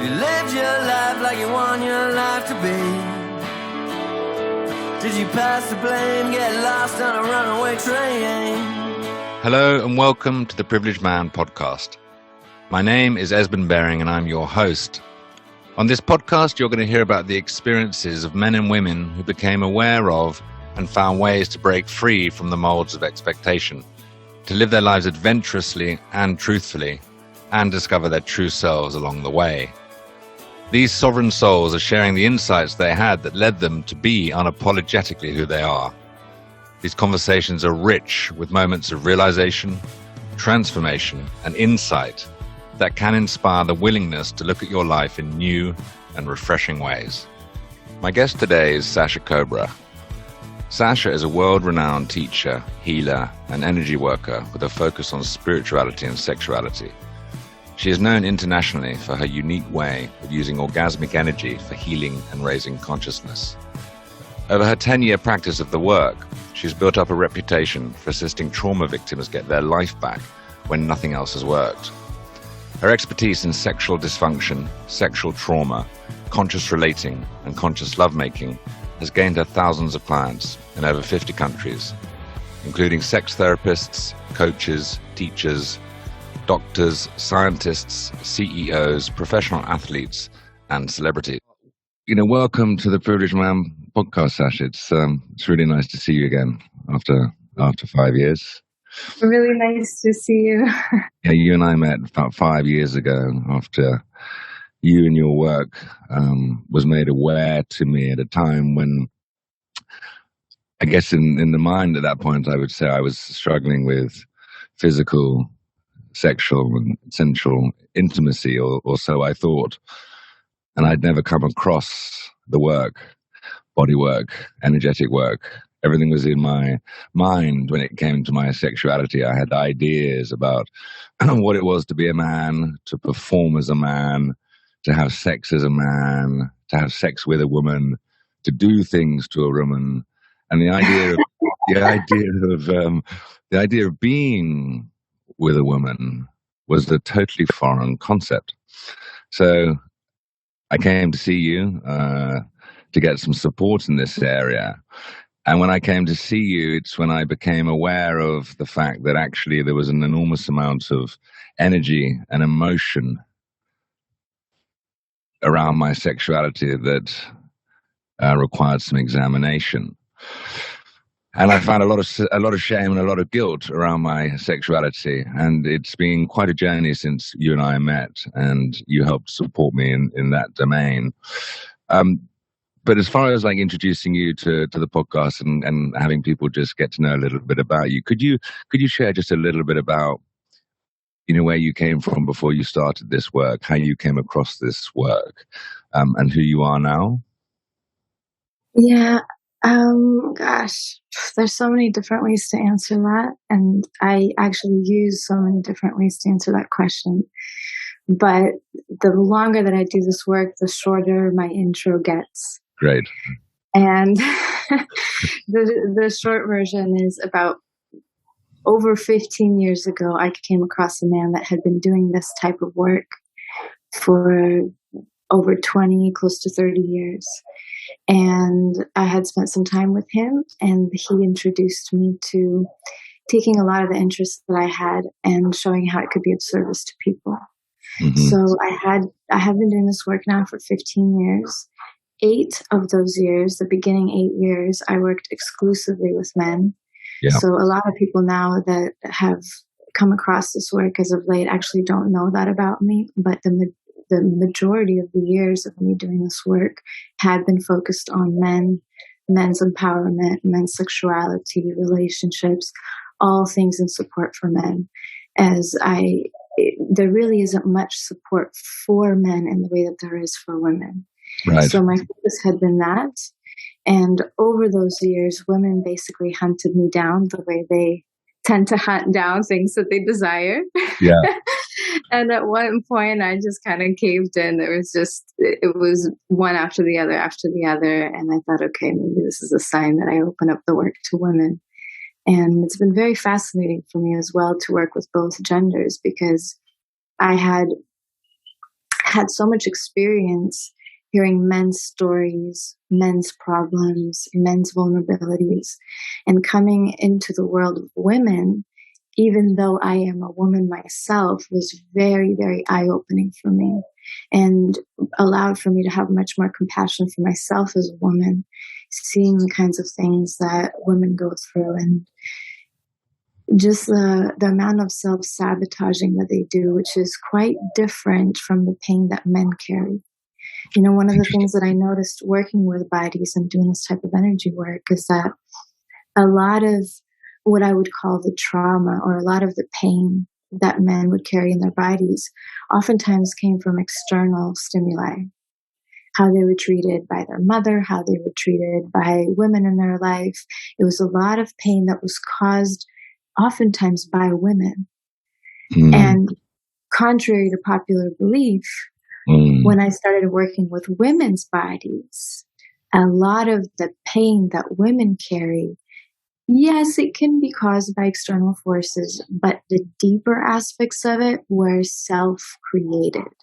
You lived your life like you want your life to be. Did you pass the blame, get lost on a runaway train? Hello and welcome to the Privileged Man podcast. My name is Esmond Baring and I'm your host. On this podcast, you're going to hear about the experiences of men and women who became aware of and found ways to break free from the molds of expectation, to live their lives adventurously and truthfully, and discover their true selves along the way. These sovereign souls are sharing the insights they had that led them to be unapologetically who they are. These conversations are rich with moments of realization, transformation, and insight that can inspire the willingness to look at your life in new and refreshing ways. My guest today is Sasha Cobra. Sasha is a world-renowned teacher, healer, and energy worker with a focus on spirituality and sexuality. She is known internationally for her unique way of using orgasmic energy for healing and raising consciousness. Over her 10-year practice of the work, she's built up a reputation for assisting trauma victims get their life back when nothing else has worked. Her expertise in sexual dysfunction, sexual trauma, conscious relating, and conscious lovemaking has gained her thousands of clients in over 50 countries, including sex therapists, coaches, teachers, doctors, scientists, CEOs, professional athletes, and celebrities. Welcome to the Privileged Man podcast, Sasha. It's really nice to see you again after 5 years. Really nice to see you. Yeah, you and I met about 5 years ago after you and your work was made aware to me at a time when, I guess in the mind at that point, I would say I was struggling with physical, sexual and sensual intimacy, or so I thought. And I'd never come across the work, body work, energetic work. Everything was in my mind when it came to my sexuality. I had ideas about what it was to be a man, to perform as a man, to have sex as a man, to have sex with a woman, to do things to a woman. And the idea of being with a woman was a totally foreign concept. So I came to see you to get some support in this area. And when I came to see you, it's when I became aware of the fact that actually there was an enormous amount of energy and emotion around my sexuality that required some examination. And I found a lot of shame and a lot of guilt around my sexuality. And it's been quite a journey since you and I met, and you helped support me in that domain. But as far as like introducing you to the podcast and having people just get to know a little bit about you, could you share just a little bit about, where you came from before you started this work, how you came across this work, and who you are now? Yeah. Gosh, there's so many different ways to answer that. And I actually use so many different ways to answer that question. But the longer that I do this work, the shorter my intro gets. Great. And the short version is about over 15 years ago, I came across a man that had been doing this type of work for over 20, close to 30 years. And I had spent some time with him, and he introduced me to taking a lot of the interests that I had and showing how it could be of service to people. Mm-hmm. So I have been doing this work now for 15 years. 8 of those years, the beginning 8 years, I worked exclusively with men. Yeah. So a lot of people now that have come across this work as of late actually don't know that about me, but the majority of the years of me doing this work had been focused on men, men's empowerment, men's sexuality, relationships, all things in support for men. There really isn't much support for men in the way that there is for women. Right. So my focus had been that. And over those years, women basically hunted me down the way they tend to hunt down things that they desire. Yeah. And at one point, I just kind of caved in. It was one after the other. And I thought, okay, maybe this is a sign that I open up the work to women. And it's been very fascinating for me as well to work with both genders, because I had had so much experience hearing men's stories, men's problems, men's vulnerabilities, and coming into the world of women, even though I am a woman myself, was very, very eye-opening for me and allowed for me to have much more compassion for myself as a woman, seeing the kinds of things that women go through and just the amount of self-sabotaging that they do, which is quite different from the pain that men carry. You know, one of the things that I noticed working with bodies and doing this type of energy work is that a lot of what I would call the trauma or a lot of the pain that men would carry in their bodies oftentimes came from external stimuli. How they were treated by their mother, how they were treated by women in their life. It was a lot of pain that was caused oftentimes by women. And contrary to popular belief, when I started working with women's bodies, a lot of the pain that women carry, yes, it can be caused by external forces, but the deeper aspects of it were self-created.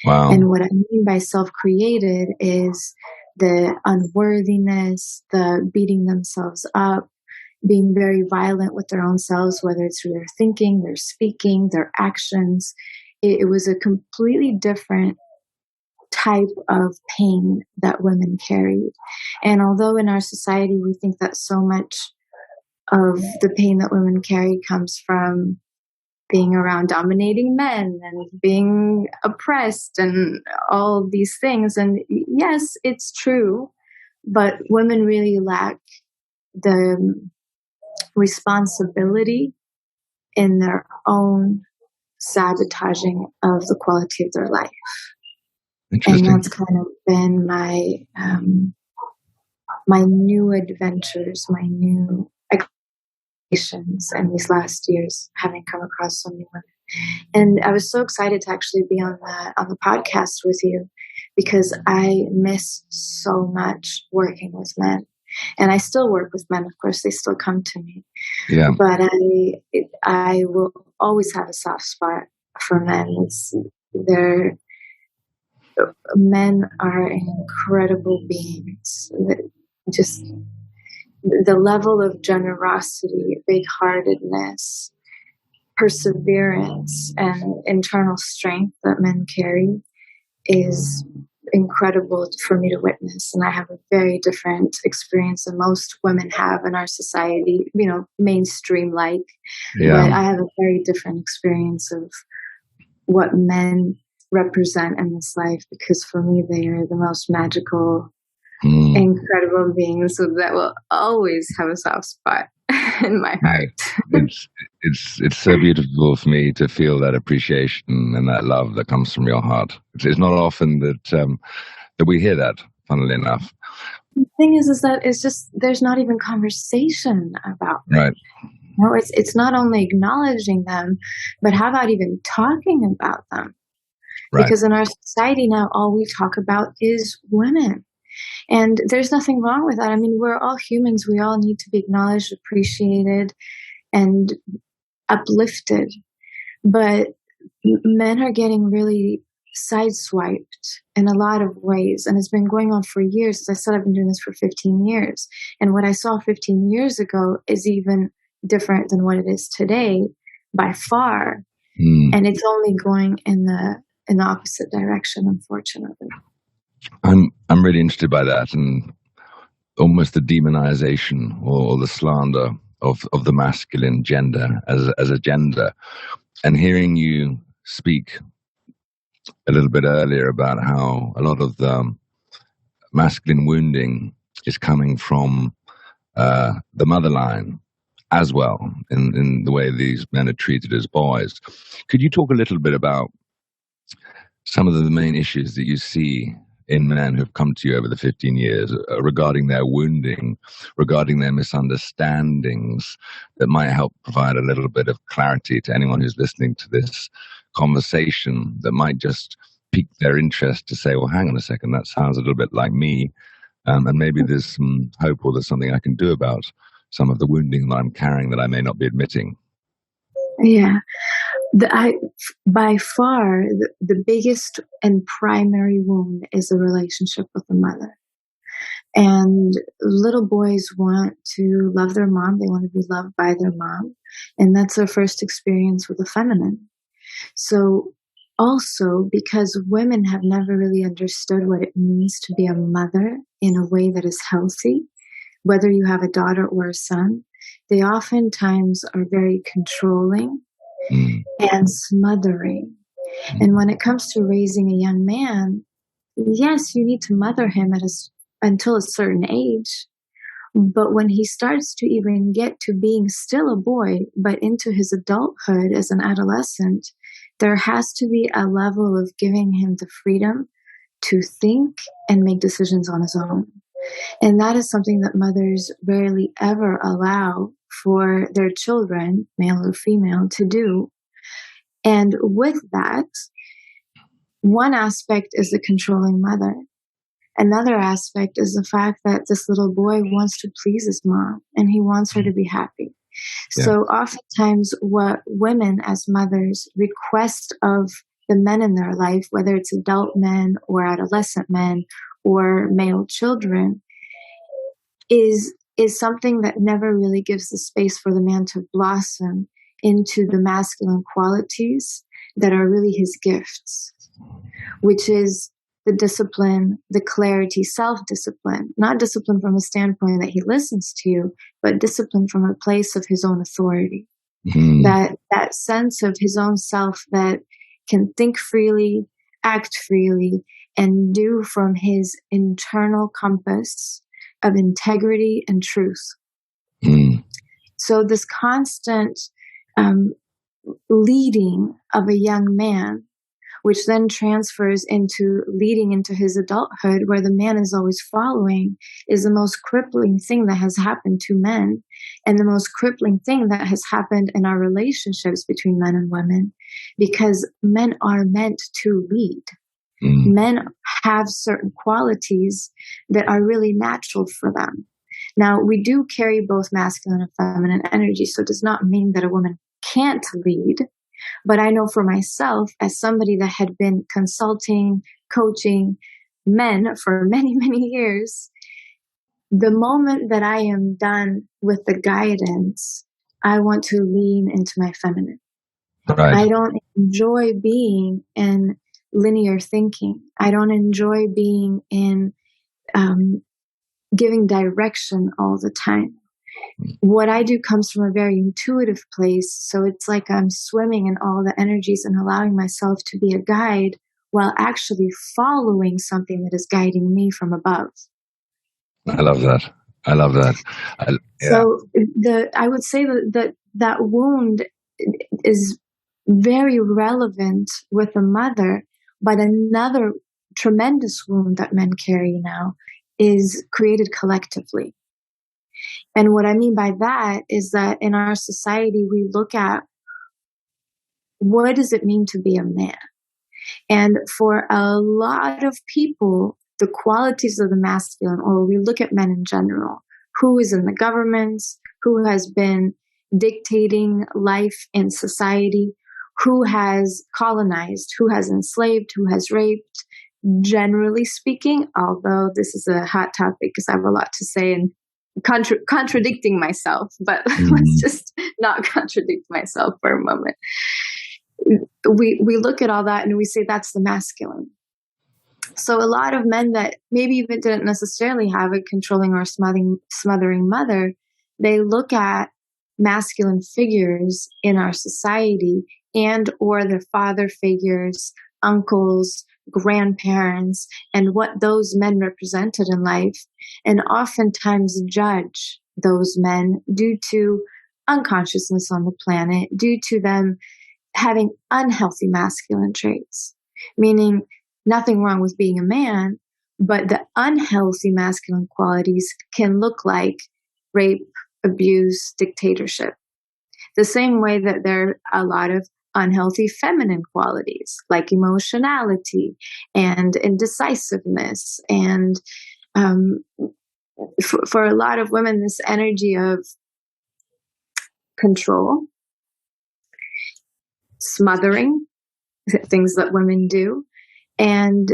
Wow. And what I mean by self-created is the unworthiness, the beating themselves up, being very violent with their own selves, whether it's through their thinking, their speaking, their actions. It was a completely different type of pain that women carried. And although in our society we think that so much of the pain that women carry comes from being around dominating men and being oppressed and all these things, and yes, it's true, but women really lack the responsibility in their own sabotaging of the quality of their life. And that's kind of been my my new adventures, my new explorations in these last years, having come across so many women. And I was so excited to actually be on the podcast with you because I miss so much working with men. And I still work with men, of course, they still come to me. Yeah. But I will always have a soft spot for men. Men are incredible beings. Just the level of generosity, big-heartedness, perseverance, and internal strength that men carry is incredible for me to witness. And I have a very different experience than most women have in our society, you know, mainstream like. Yeah. But I have a very different experience of what men represent in this life, because for me they are the most magical, incredible beings that will always have a soft spot in my heart. It's so beautiful for me to feel that appreciation and that love that comes from your heart. It's not often that we hear that, funnily enough. The thing is that it's just there's not even conversation about them. Right. No, it's not only acknowledging them, but how about even talking about them? Right. Because in our society now, all we talk about is women. And there's nothing wrong with that. I mean, we're all humans. We all need to be acknowledged, appreciated, and uplifted. But men are getting really sideswiped in a lot of ways. And it's been going on for years. As I said, I've been doing this for 15 years. And what I saw 15 years ago is even different than what it is today by far. And it's only going in the opposite direction, unfortunately. I'm really interested by that, and almost the demonization or the slander of the masculine gender as a gender. And hearing you speak a little bit earlier about how a lot of the masculine wounding is coming from the motherline as well, in the way these men are treated as boys. Could you talk a little bit about some of the main issues that you see in men who've come to you over the 15 years regarding their wounding, regarding their misunderstandings, that might help provide a little bit of clarity to anyone who's listening to this conversation, that might just pique their interest to say, well, hang on a second, that sounds a little bit like me, and maybe there's some hope, or there's something I can do about some of the wounding that I'm carrying that I may not be admitting. Yeah. By far, the biggest and primary wound is the relationship with the mother. And little boys want to love their mom. They want to be loved by their mom. And that's their first experience with the feminine. So also, because women have never really understood what it means to be a mother in a way that is healthy, whether you have a daughter or a son, they oftentimes are very controlling and smothering. And when it comes to raising a young man, yes, you need to mother him until a certain age. But when he starts to even get to being still a boy, but into his adulthood as an adolescent, there has to be a level of giving him the freedom to think and make decisions on his own. And that is something that mothers rarely ever allow for their children, male or female, to do. And with that, one aspect is the controlling mother. Another aspect is the fact that this little boy wants to please his mom and he wants her to be happy. Yeah. So oftentimes what women as mothers request of the men in their life, whether it's adult men or adolescent men or male children, is something that never really gives the space for the man to blossom into the masculine qualities that are really his gifts, which is the discipline, the clarity, self-discipline, not discipline from a standpoint that he listens to you, but discipline from a place of his own authority. Mm-hmm. That sense of his own self that can think freely, act freely, and do from his internal compass of integrity and truth. Mm. So this constant leading of a young man, which then transfers into leading into his adulthood, where the man is always following, is the most crippling thing that has happened to men, and the most crippling thing that has happened in our relationships between men and women, because men are meant to lead. Mm. Men have certain qualities that are really natural for them. Now, we do carry both masculine and feminine energy, so it does not mean that a woman can't lead. But I know for myself, as somebody that had been consulting, coaching men for many, many years, the moment that I am done with the guidance, I want to lean into my feminine. Right. I don't enjoy being in linear thinking. I don't enjoy being in giving direction all the time. What I do comes from a very intuitive place. So it's like I'm swimming in all the energies and allowing myself to be a guide while actually following something that is guiding me from above. I love that. I love that. Yeah. So I would say that wound is very relevant with a mother, but another tremendous wound that men carry now is created collectively. And what I mean by that is that in our society, we look at what does it mean to be a man? And for a lot of people, the qualities of the masculine, or we look at men in general, who is in the governments, who has been dictating life in society, who has colonized, who has enslaved, who has raped, generally speaking, although this is a hot topic because I have a lot to say and contradicting myself, but let's just not contradict myself for a moment. We look at all that and we say that's the masculine. So a lot of men that maybe even didn't necessarily have a controlling or smothering mother, they look at masculine figures in our society and or their father figures, uncles, grandparents, and what those men represented in life, and oftentimes judge those men due to unconsciousness on the planet, due to them having unhealthy masculine traits, meaning nothing wrong with being a man, but the unhealthy masculine qualities can look like rape, abuse, dictatorship. The same way that there are a lot of unhealthy feminine qualities like emotionality and indecisiveness. And for a lot of women, this energy of control smothering, things that women do. And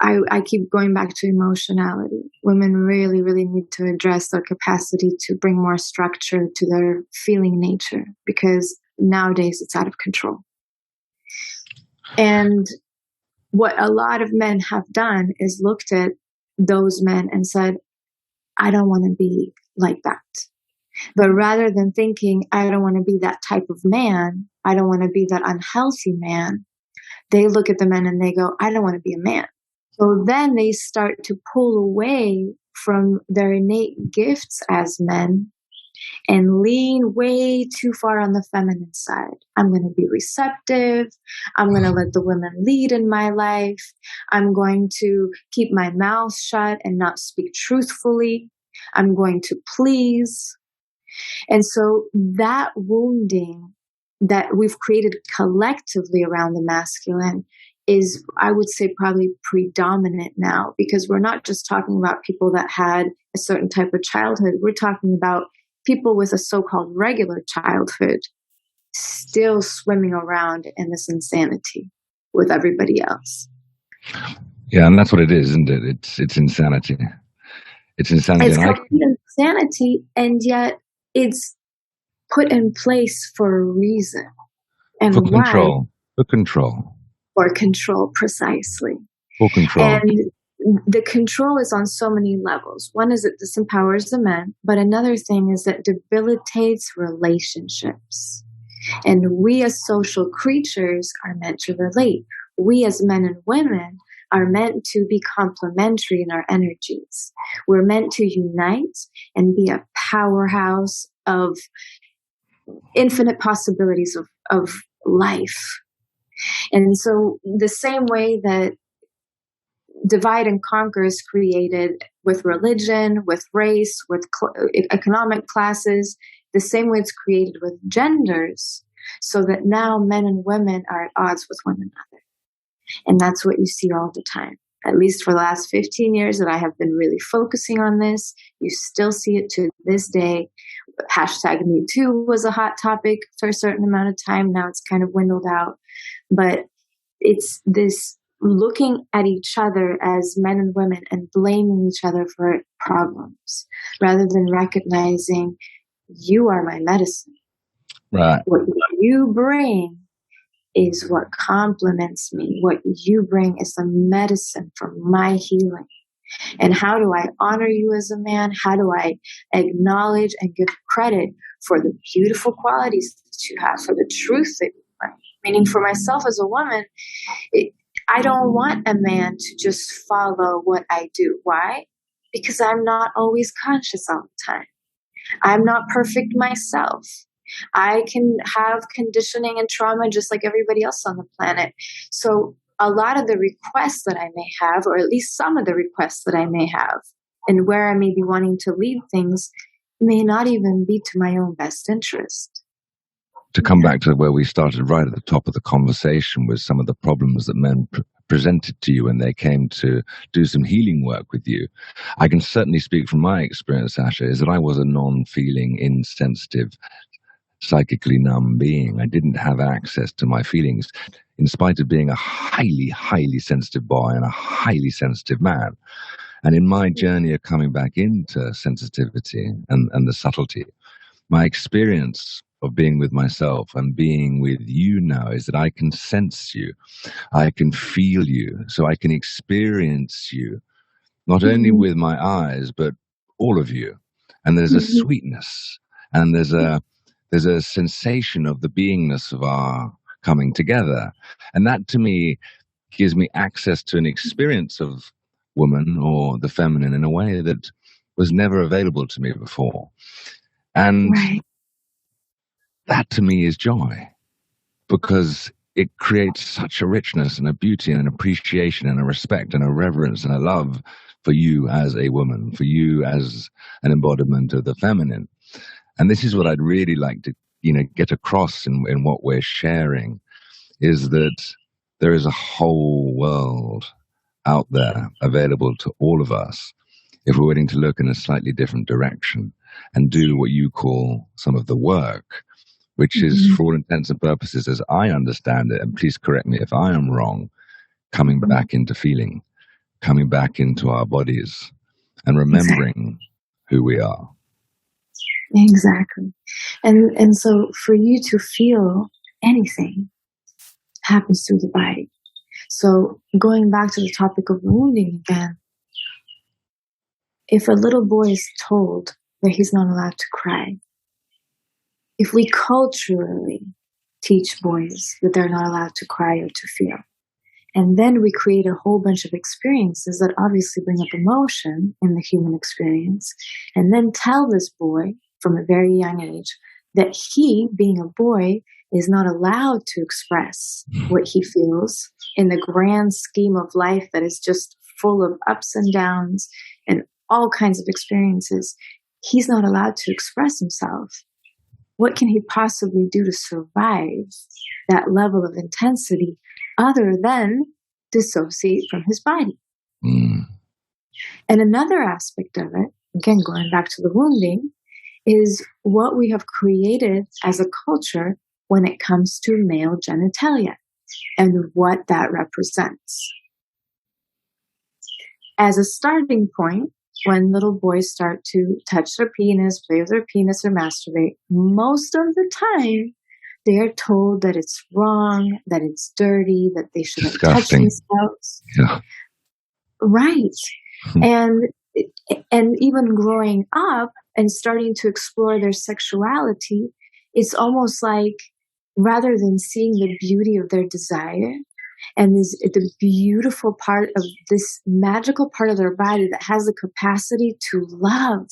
I keep going back to emotionality. Women really, really need to address their capacity to bring more structure to their feeling nature, because nowadays it's out of control. And what a lot of men have done is looked at those men and said, I don't want to be like that. But rather than thinking, I don't want to be that type of man, I don't want to be that unhealthy man, they look at the men and they go, I don't want to be a man. So then they start to pull away from their innate gifts as men and lean way too far on the feminine side. I'm going to be receptive. I'm going to let the women lead in my life. I'm going to keep my mouth shut and not speak truthfully. I'm going to please. And so that wounding that we've created collectively around the masculine is, I would say, probably predominant now, because we're not just talking about people that had a certain type of childhood. We're talking about people with a so-called regular childhood still swimming around in this insanity with everybody else. Yeah, and that's what it is, isn't it? It's insanity. It's insanity. It's complete insanity, and yet it's put in place for a reason. And for why? Control. For control. For control, precisely. For control. And the control is on so many levels. One is it disempowers the men, but another thing is that debilitates relationships. And we as social creatures are meant to relate. We as men and women are meant to be complementary in our energies. We're meant to unite and be a powerhouse of infinite possibilities of life. And so the same way that divide and conquer is created with religion, with race, with economic classes, the same way it's created with genders, so that now men and women are at odds with one another. And that's what you see all the time. At least for the last 15 years that I have been really focusing on this, you still see it to this day. Hashtag Me Too was a hot topic for a certain amount of time. Now it's kind of dwindled out. But it's this looking at each other as men and women and blaming each other for problems, rather than recognizing you are my medicine. Right. What you bring is what complements me. What you bring is the medicine for my healing. And how do I honor you as a man? How do I acknowledge and give credit for the beautiful qualities that you have, for the truth that you bring? Meaning for myself as a woman, I don't want a man to just follow what I do. Why? Because I'm not always conscious all the time. I'm not perfect myself. I can have conditioning and trauma just like everybody else on the planet. So a lot of the requests that I may have, or at least some of the requests that I may have, and where I may be wanting to lead things, may not even be to my own best interest. To come back to where we started right at the top of the conversation with some of the problems that men presented to you when they came to do some healing work with you. I can certainly speak from my experience, Sasha, is that I was a non-feeling, insensitive, psychically numb being. I didn't have access to my feelings, in spite of being a highly, highly sensitive boy and a highly sensitive man. And in my journey of coming back into sensitivity and the subtlety, my experience of being with myself and being with you now is that I can sense you, I can feel you, so I can experience you, not only with my eyes, but all of you. And there's a sweetness, and there's a sensation of the beingness of our coming together. And that to me gives me access to an experience of woman or the feminine in a way that was never available to me before. And that to me is joy, because it creates such a richness and a beauty and an appreciation and a respect and a reverence and a love for you as a woman, for you as an embodiment of the feminine. And this is what I'd really like to, get across in what we're sharing, is that there is a whole world out there available to all of us if we're willing to look in a slightly different direction and do what you call some of the work, which is, for all intents and purposes, as I understand it, and please correct me if I am wrong, coming back into feeling, coming back into our bodies, and remembering who we are. Exactly. And so for you to feel anything happens through the body. So going back to the topic of wounding again, if a little boy is told that he's not allowed to cry, if we culturally teach boys that they're not allowed to cry or to feel, and then we create a whole bunch of experiences that obviously bring up emotion in the human experience, and then tell this boy from a very young age that he, being a boy, is not allowed to express what he feels in the grand scheme of life that is just full of ups and downs and all kinds of experiences. He's not allowed to express himself. What can he possibly do to survive that level of intensity other than dissociate from his body? Mm. And another aspect of it, again, going back to the wounding, is what we have created as a culture when it comes to male genitalia and what that represents. As a starting point, when little boys start to touch their penis, play with their penis, or masturbate, most of the time they are told that it's wrong, that it's dirty, that they shouldn't touch themselves. Yeah. Right. And even growing up and starting to explore their sexuality, it's almost like rather than seeing the beauty of their desire and the beautiful part of this magical part of their body that has the capacity to love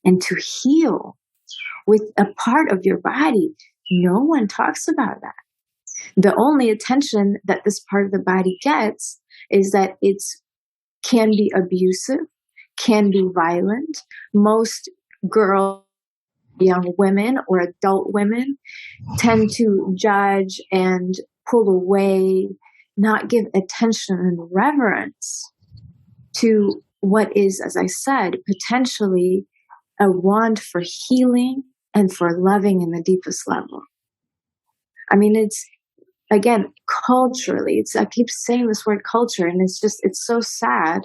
and to heal with a part of your body, no one talks about that. The only attention that this part of the body gets is that it can be abusive, can be violent. Most girls, young women or adult women tend to judge and pull away, not give attention and reverence to what is, as I said, potentially a want for healing and for loving in the deepest level. I mean, it's, again, culturally, I keep saying this word culture, and it's so sad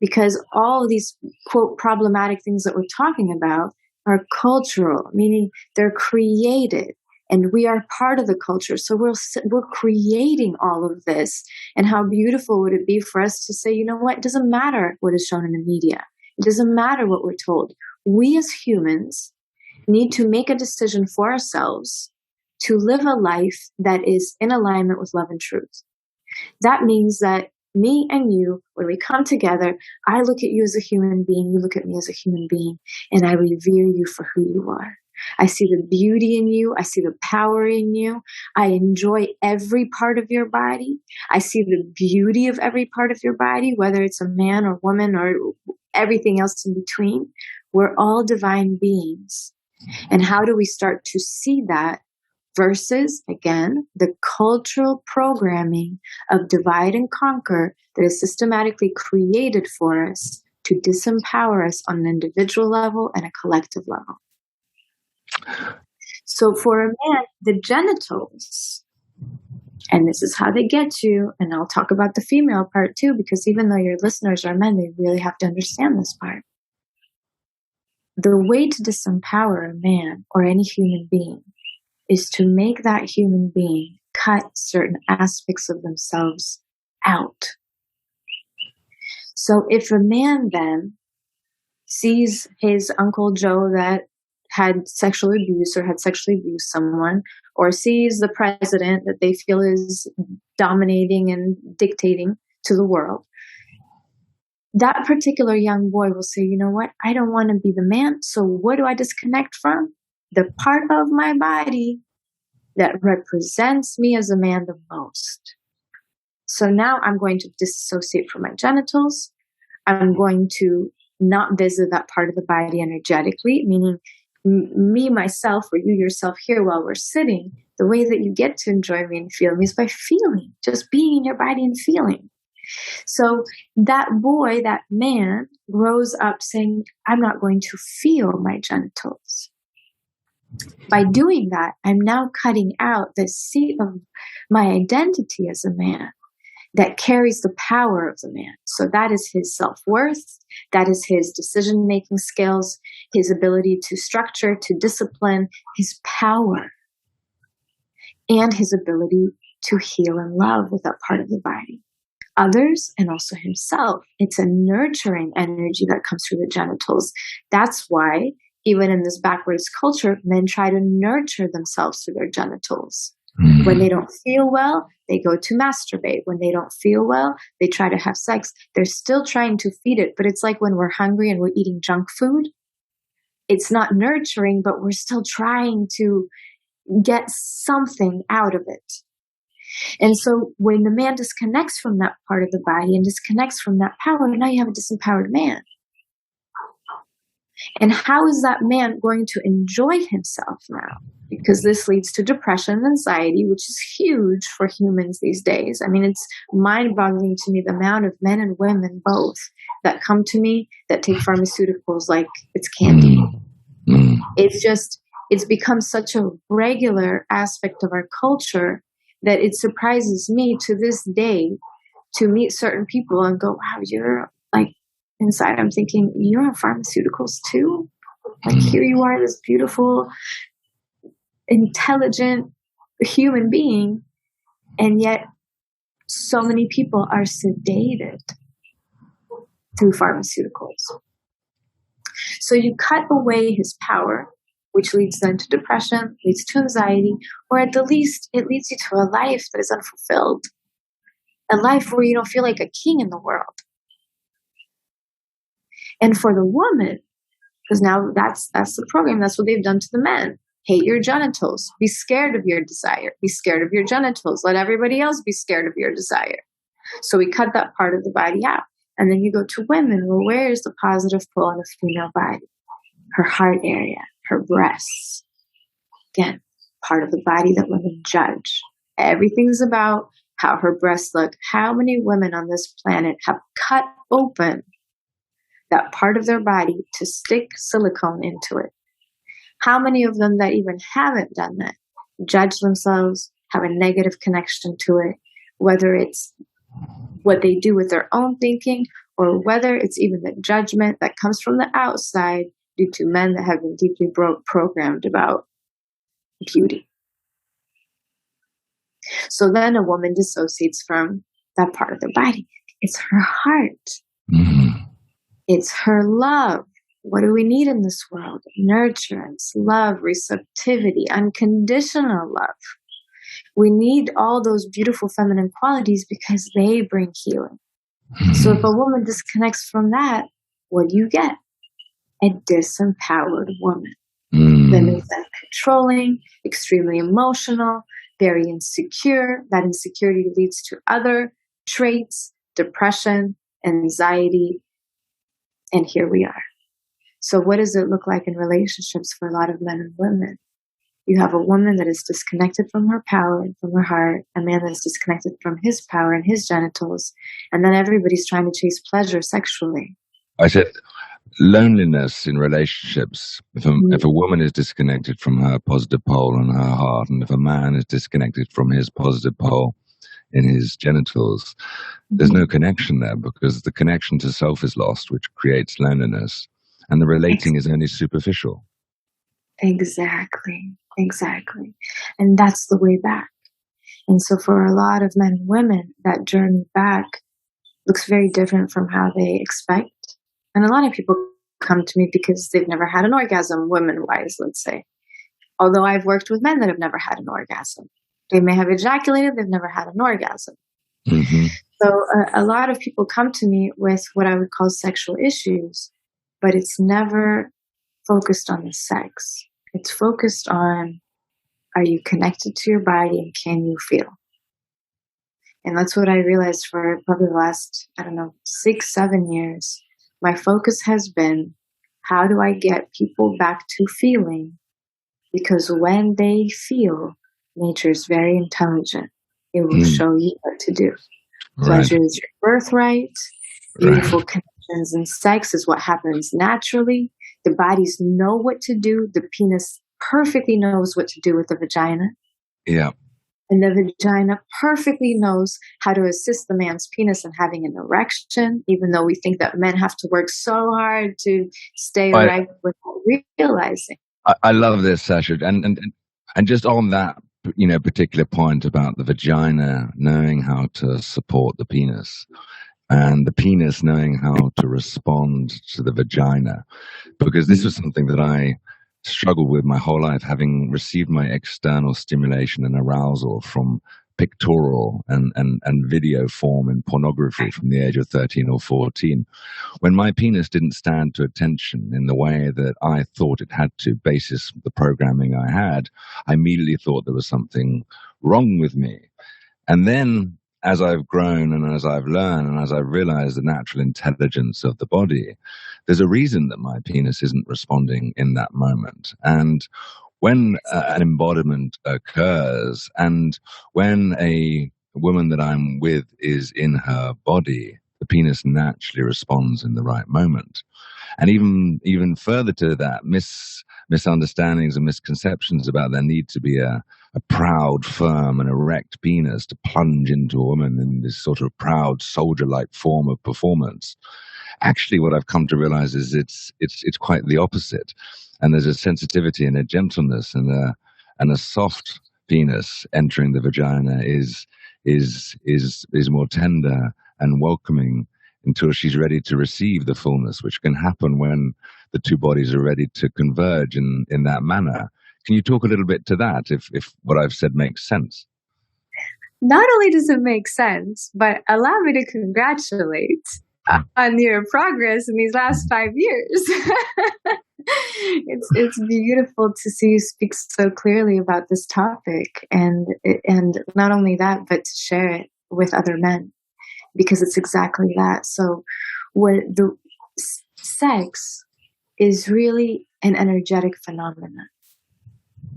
because all of these, quote, problematic things that we're talking about are cultural, meaning they're created and we are part of the culture. So we're creating all of this. And how beautiful would it be for us to say, you know what, it doesn't matter what is shown in the media. It doesn't matter what we're told. We as humans need to make a decision for ourselves to live a life that is in alignment with love and truth. That means that me and you, when we come together, I look at you as a human being, you look at me as a human being, and I revere you for who you are. I see the beauty in you. I see the power in you. I enjoy every part of your body. I see the beauty of every part of your body, whether it's a man or woman or everything else in between. We're all divine beings. And how do we start to see that versus, again, the cultural programming of divide and conquer that is systematically created for us to disempower us on an individual level and a collective level? So for a man, the genitals, and this is how they get you, and I'll talk about the female part too, because even though your listeners are men, they really have to understand this part. The way to disempower a man or any human being is to make that human being cut certain aspects of themselves out. So if a man then sees his Uncle Joe that had sexual abuse or had sexually abused someone, or sees the president that they feel is dominating and dictating to the world, that particular young boy will say, you know what, I don't want to be the man, so what do I disconnect from? The part of my body that represents me as a man the most. So now I'm going to dissociate from my genitals. I'm going to not visit that part of the body energetically, meaning me, myself, or you yourself here while we're sitting. The way that you get to enjoy me and feel me is by feeling, just being in your body and feeling. So that boy, that man, grows up saying, I'm not going to feel my genitals. By doing that, I'm now cutting out the seat of my identity as a man that carries the power of the man. So that is his self-worth, that is his decision-making skills, his ability to structure, to discipline, his power, and his ability to heal and love with that part of the body. Others, and also himself. It's a nurturing energy that comes through the genitals. That's why, even in this backwards culture, men try to nurture themselves through their genitals. When they don't feel well, they go to masturbate. When they don't feel well, they try to have sex. They're still trying to feed it, but it's like when we're hungry and we're eating junk food. It's not nurturing, but we're still trying to get something out of it. And so when the man disconnects from that part of the body and disconnects from that power, now you have a disempowered man. And how is that man going to enjoy himself now? Because this leads to depression and anxiety, which is huge for humans these days. I mean, it's mind-boggling to me the amount of men and women both that come to me that take pharmaceuticals like it's candy. It's become such a regular aspect of our culture that it surprises me to this day to meet certain people and go, wow, you're like, inside I'm thinking, you're on pharmaceuticals too? Like here you are, this beautiful, intelligent human being, and yet so many people are sedated through pharmaceuticals. So you cut away his power, which leads then to depression, leads to anxiety, or at the least, it leads you to a life that is unfulfilled, a life where you don't feel like a king in the world. And for the woman, because now that's the program, that's what they've done to the men. Hate your genitals. Be scared of your desire. Be scared of your genitals. Let everybody else be scared of your desire. So we cut that part of the body out. And then you go to women. Well, where is the positive pull on the female body? Her heart area, her breasts. Again, part of the body that women judge. Everything's about how her breasts look. How many women on this planet have cut open that part of their body to stick silicone into it? How many of them that even haven't done that judge themselves, have a negative connection to it, whether it's what they do with their own thinking or whether it's even the judgment that comes from the outside due to men that have been deeply programmed about beauty. So then a woman dissociates from that part of the body. It's her heart. Mm-hmm. It's her love. What do we need in this world? Nurturance, love, receptivity, unconditional love. We need all those beautiful feminine qualities because they bring healing. So if a woman disconnects from that, what do you get? A disempowered woman. That makes them controlling, extremely emotional, very insecure. That insecurity leads to other traits, depression, anxiety, and here we are. So what does it look like in relationships for a lot of men and women? You have a woman that is disconnected from her power, from her heart, a man that is disconnected from his power and his genitals, and then everybody's trying to chase pleasure sexually. I said loneliness in relationships. If a woman is disconnected from her positive pole in her heart, and if a man is disconnected from his positive pole in his genitals, there's no connection there because the connection to self is lost, which creates loneliness. And the relating is only superficial. Exactly. And that's the way back. And so for a lot of men and women, that journey back looks very different from how they expect. And a lot of people come to me because they've never had an orgasm, women-wise, let's say. Although I've worked with men that have never had an orgasm. They may have ejaculated, they've never had an orgasm. Mm-hmm. So a lot of people come to me with what I would call sexual issues, but it's never focused on the sex. It's focused on, are you connected to your body and can you feel? And that's what I realized for probably the last, 6-7 years. My focus has been, how do I get people back to feeling? Because when they feel, nature is very intelligent. It will show you what to do. Pleasure is your birthright. Beautiful connections and sex is what happens naturally. The bodies know what to do. The penis perfectly knows what to do with the vagina. Yeah. And the vagina perfectly knows how to assist the man's penis in having an erection, even though we think that men have to work so hard to stay erect without realizing. I love this, Sasha. And just on that, particular point about the vagina knowing how to support the penis and the penis knowing how to respond to the vagina, because this was something that I struggled with my whole life, having received my external stimulation and arousal from pictorial and video form in pornography from the age of 13 or 14. When my penis didn't stand to attention in the way that I thought it had to, basis the programming I had, I immediately thought there was something wrong with me. And then as I've grown and as I've learned and as I've realized the natural intelligence of the body, there's a reason that my penis isn't responding in that moment. And when an embodiment occurs and when a woman that I'm with is in her body, the penis naturally responds in the right moment. And even further to that, misunderstandings and misconceptions about there need to be a proud, firm, and erect penis to plunge into a woman in this sort of proud, soldier-like form of performance. Actually, what I've come to realize is it's quite the opposite. And there's a sensitivity and a gentleness and a soft penis entering the vagina is more tender and welcoming until she's ready to receive the fullness, which can happen when the two bodies are ready to converge in that manner. Can you talk a little bit to that, if what I've said makes sense? Not only does it make sense, but allow me to congratulate on your progress in these last 5 years. It's beautiful to see you speak so clearly about this topic, and not only that, but to share it with other men, because it's exactly that. So, what the sex is really an energetic phenomenon.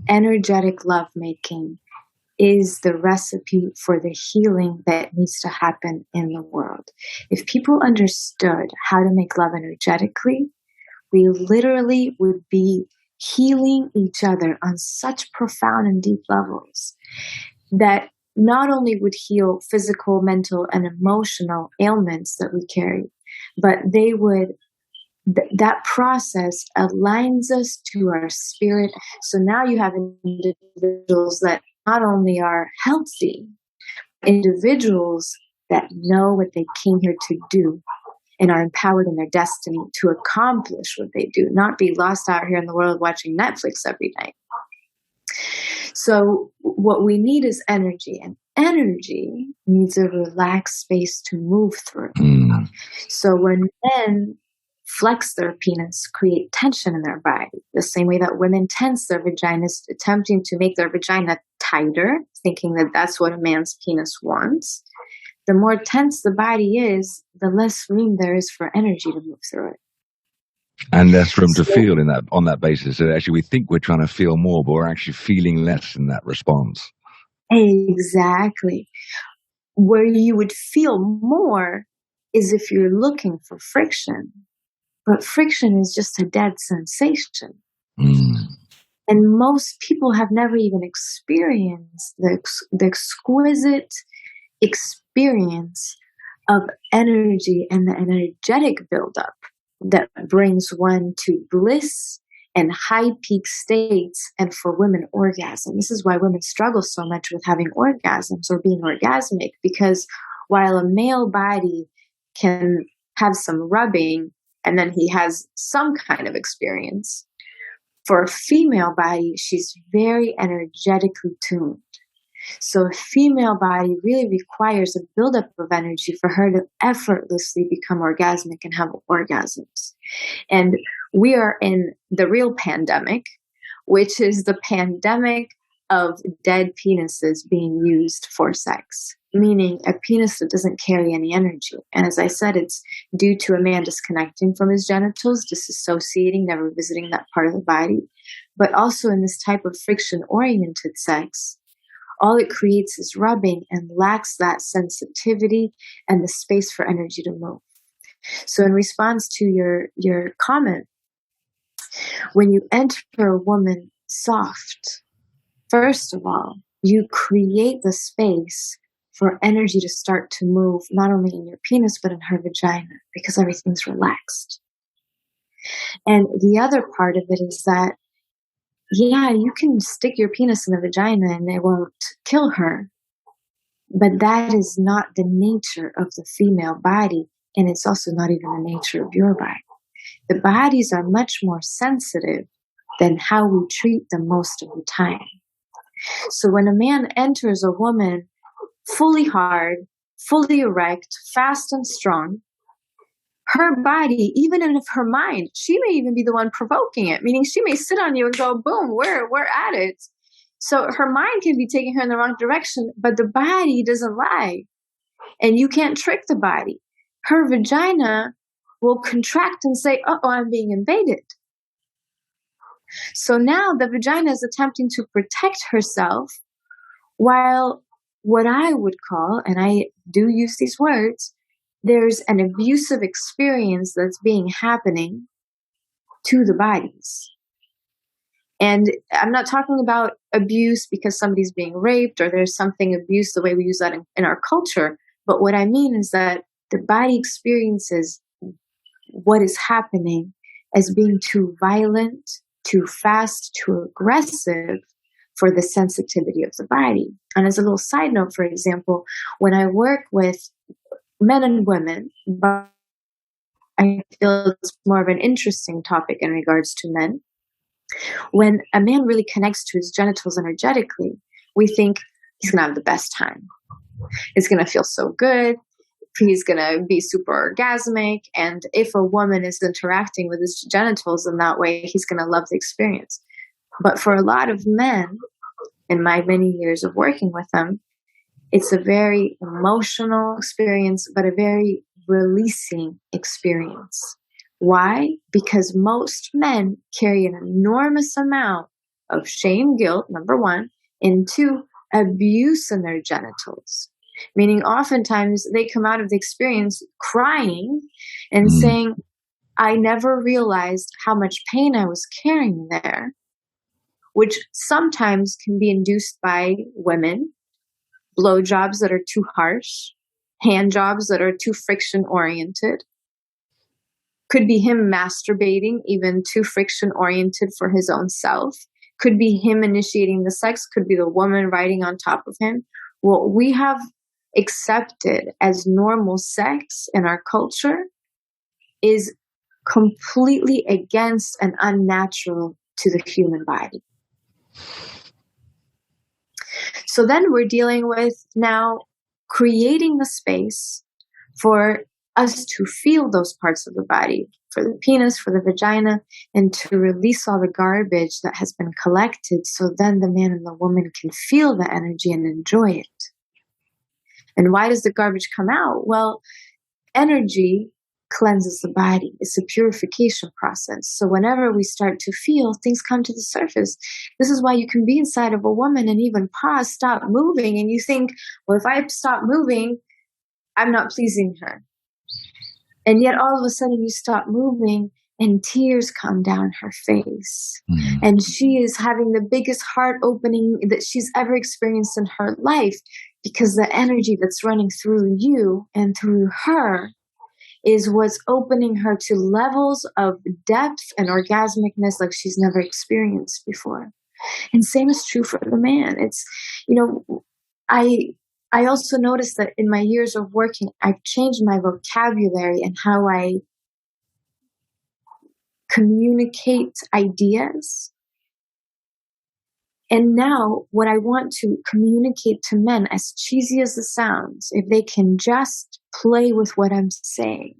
Energetic lovemaking is the recipe for the healing that needs to happen in the world. If people understood how to make love energetically, we literally would be healing each other on such profound and deep levels that not only would heal physical, mental, and emotional ailments that we carry, but they would that process aligns us to our spirit. So now you have individuals that not only are healthy, individuals that know what they came here to do and are empowered in their destiny to accomplish what they do, not be lost out here in the world watching Netflix every night. So what we need is energy, and energy needs a relaxed space to move through. So when men flex their penis, create tension in their body, the same way that women tense their vaginas, attempting to make their vagina tighter, thinking that that's what a man's penis wants. The more tense the body is, the less room there is for energy to move through it. And less room to feel on that basis. So actually we think we're trying to feel more, but we're actually feeling less in that response. Exactly. Where you would feel more is if you're looking for friction. But friction is just a dead sensation. And most people have never even experienced the exquisite experience of energy and the energetic buildup that brings one to bliss and high peak states, and for women, orgasm. This is why women struggle so much with having orgasms or being orgasmic, because while a male body can have some rubbing and then he has some kind of experience, for a female body, she's very energetically tuned. So a female body really requires a buildup of energy for her to effortlessly become orgasmic and have orgasms. And we are in the real pandemic, which is the pandemic of dead penises being used for sex, meaning a penis that doesn't carry any energy. And as I said, it's due to a man disconnecting from his genitals, disassociating, never visiting that part of the body. But also in this type of friction-oriented sex, all it creates is rubbing and lacks that sensitivity and the space for energy to move. So in response to your comment, when you enter a woman's soft. First of all, you create the space for energy to start to move, not only in your penis, but in her vagina, because everything's relaxed. And the other part of it is that, yeah, you can stick your penis in the vagina and it won't kill her. But that is not the nature of the female body. And it's also not even the nature of your body. The bodies are much more sensitive than how we treat them most of the time. So when a man enters a woman fully hard, fully erect, fast and strong, her body, even in her mind, she may even be the one provoking it, meaning she may sit on you and go, boom, we're at it. So her mind can be taking her in the wrong direction, but the body doesn't lie. And you can't trick the body. Her vagina will contract and say, uh-oh, I'm being invaded. So now the vagina is attempting to protect herself, while what I would call, and I do use these words, there's an abusive experience that's being happening to the bodies. And I'm not talking about abuse because somebody's being raped or there's something abuse the way we use that in our culture. But what I mean is that the body experiences what is happening as being too violent, too fast, too aggressive for the sensitivity of the body. And as a little side note, for example, when I work with men and women, but I feel it's more of an interesting topic in regards to men. When a man really connects to his genitals energetically, we think he's going to have the best time. It's going to feel so good. He's going to be super orgasmic. And if a woman is interacting with his genitals in that way, he's going to love the experience. But for a lot of men, in my many years of working with them, it's a very emotional experience, but a very releasing experience. Why? Because most men carry an enormous amount of shame, guilt, number one, and two, abuse in their genitals. Meaning oftentimes they come out of the experience crying and saying, I never realized how much pain I was carrying there, which sometimes can be induced by women, blowjobs that are too harsh, hand jobs that are too friction oriented. Could be him masturbating, even too friction oriented for his own self. Could be him initiating the sex. Could be the woman riding on top of him. What we have accepted as normal sex in our culture is completely against and unnatural to the human body. So then we're dealing with now creating the space for us to feel those parts of the body, for the penis, for the vagina, and to release all the garbage that has been collected so then the man and the woman can feel the energy and enjoy it. And why does the garbage come out? Well, energy cleanses the body. It's a purification process. So whenever we start to feel, things come to the surface. This is why you can be inside of a woman and even pause, stop moving, and you think, well, if I stop moving, I'm not pleasing her. And yet all of a sudden you stop moving and tears come down her face. And she is having the biggest heart opening that she's ever experienced in her life, because the energy that's running through you and through her is what's opening her to levels of depth and orgasmicness like she's never experienced before. And same is true for the man. It's, I also noticed that in my years of working, I've changed my vocabulary and how I communicate ideas. And now what I want to communicate to men, as cheesy as it sounds, if they can just play with what I'm saying,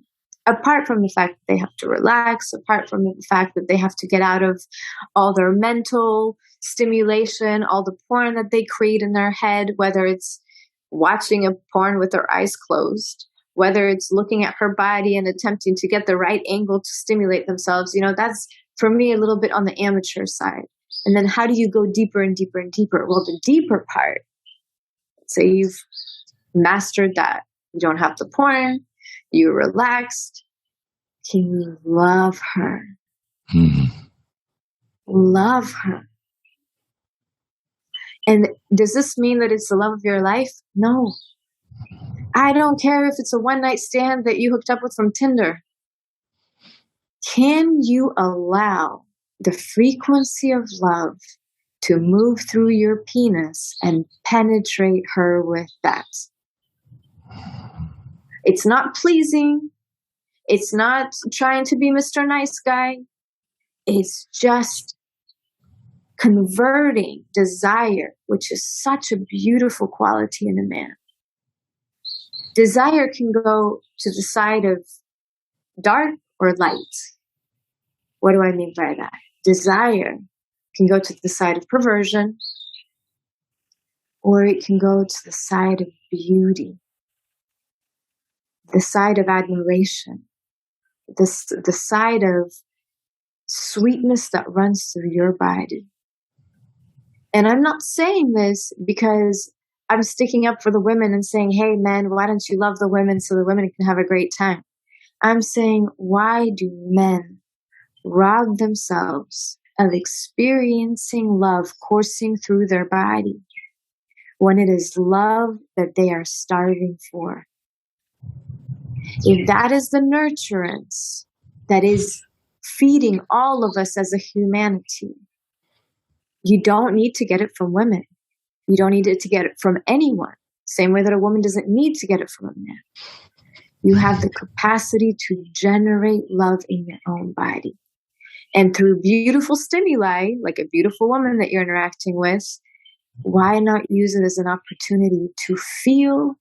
apart from the fact that they have to relax, apart from the fact that they have to get out of all their mental stimulation, all the porn that they create in their head, whether it's watching a porn with their eyes closed, whether it's looking at her body and attempting to get the right angle to stimulate themselves, that's for me a little bit on the amateur side. And then how do you go deeper and deeper and deeper? Well, the deeper part, say you've mastered that. You don't have the porn, you're relaxed. Can you love her? Love her. And does this mean that it's the love of your life? No. I don't care if it's a one-night stand that you hooked up with from Tinder. Can you allow the frequency of love to move through your penis and penetrate her with that? It's not pleasing. It's not trying to be Mr. Nice Guy. It's just converting desire, which is such a beautiful quality in a man. Desire can go to the side of dark or light. What do I mean by that? Desire can go to the side of perversion, or it can go to the side of beauty, the side of admiration, the side of sweetness that runs through your body. And I'm not saying this because I'm sticking up for the women and saying, hey, men, why don't you love the women so the women can have a great time? I'm saying, why do men rob themselves of experiencing love coursing through their body when it is love that they are starving for? If that is the nurturance that is feeding all of us as a humanity, you don't need to get it from women. You don't need to get it from anyone. Same way that a woman doesn't need to get it from a man. You have the capacity to generate love in your own body. And through beautiful stimuli, like a beautiful woman that you're interacting with, why not use it as an opportunity to feel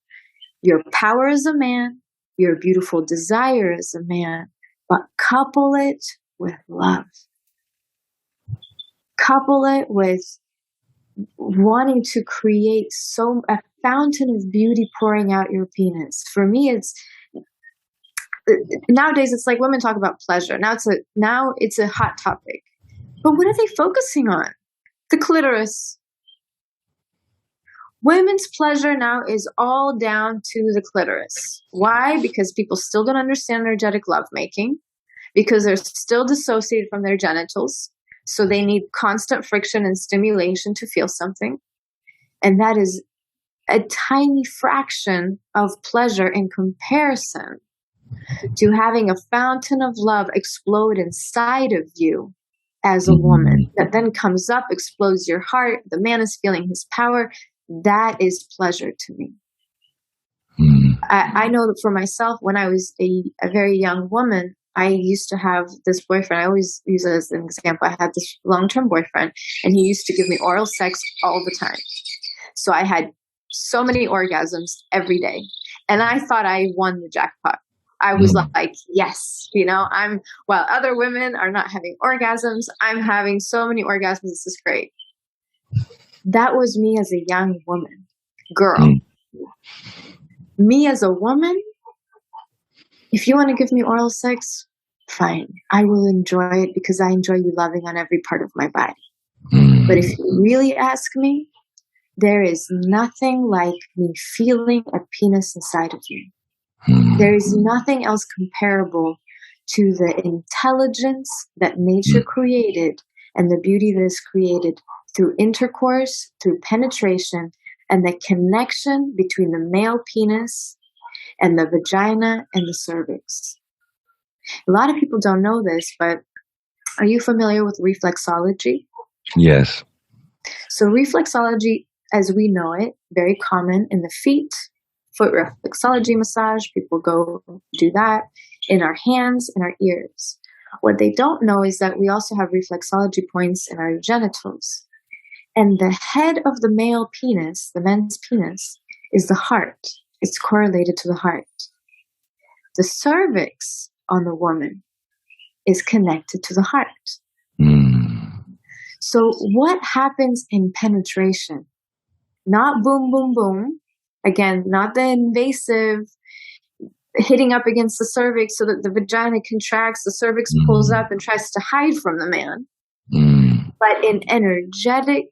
your power as a man, your beautiful desire as a man, but couple it with love. Couple it with wanting to create a fountain of beauty pouring out your penis. For me, nowadays it's like women talk about pleasure. Now it's a hot topic. But what are they focusing on? The clitoris. Women's pleasure now is all down to the clitoris. Why? Because people still don't understand energetic lovemaking, because they're still dissociated from their genitals. So they need constant friction and stimulation to feel something. And that is a tiny fraction of pleasure in comparison to having a fountain of love explode inside of you as a woman that then comes up, explodes your heart. The man is feeling his power. That is pleasure to me. I know that for myself, when I was a very young woman, I used to have this boyfriend. I always use it as an example. I had this long-term boyfriend, and he used to give me oral sex all the time. So I had so many orgasms every day. And I thought I won the jackpot. I was like, yes, while other women are not having orgasms, I'm having so many orgasms. This is great. That was me as a young woman, girl. Me as a woman, if you want to give me oral sex, fine. I will enjoy it because I enjoy you loving on every part of my body. But if you really ask me, there is nothing like me feeling a penis inside of you. There is nothing else comparable to the intelligence that nature created and the beauty that is created through intercourse, through penetration, and the connection between the male penis and the vagina and the cervix. A lot of people don't know this, but are you familiar with reflexology? Yes. So reflexology, as we know it, very common in the feet, foot reflexology massage. People go do that in our hands and our ears. What they don't know is that we also have reflexology points in our genitals. And the head of the male penis, the men's penis, is the heart. It's correlated to the heart. The cervix on the woman is connected to the heart. So what happens in penetration? Not boom, boom, boom. Again, not the invasive hitting up against the cervix so that the vagina contracts, the cervix pulls up and tries to hide from the man. But in energetic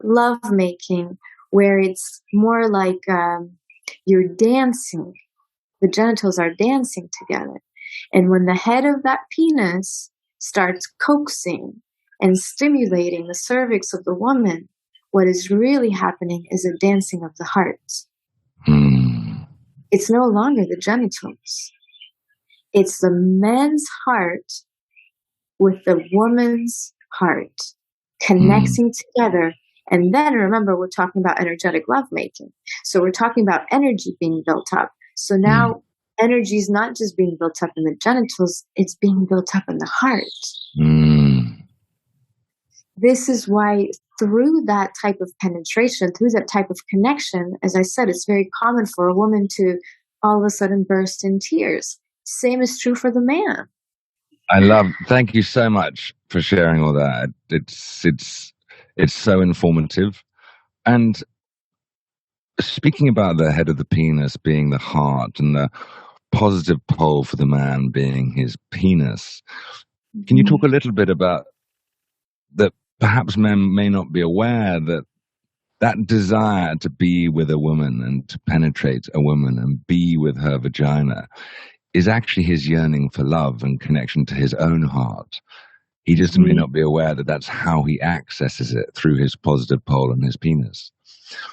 lovemaking, where it's more like you're dancing, the genitals are dancing together. And when the head of that penis starts coaxing and stimulating the cervix of the woman, what is really happening is a dancing of the heart. It's no longer the genitals. It's the man's heart with the woman's heart connecting together. And then remember, we're talking about energetic lovemaking. So we're talking about energy being built up. So now energy is not just being built up in the genitals, it's being built up in the heart. This is why through that type of penetration, through that type of connection, as I said, it's very common for a woman to all of a sudden burst in tears. Same is true for the man. Thank you so much for sharing all that. It's so informative. And speaking about the head of the penis being the heart and the positive pole for the man being his penis, can you talk a little bit about that? Perhaps men may not be aware that that desire to be with a woman and to penetrate a woman and be with her vagina is actually his yearning for love and connection to his own heart. He just may not be aware that that's how he accesses it, through his positive pole and his penis.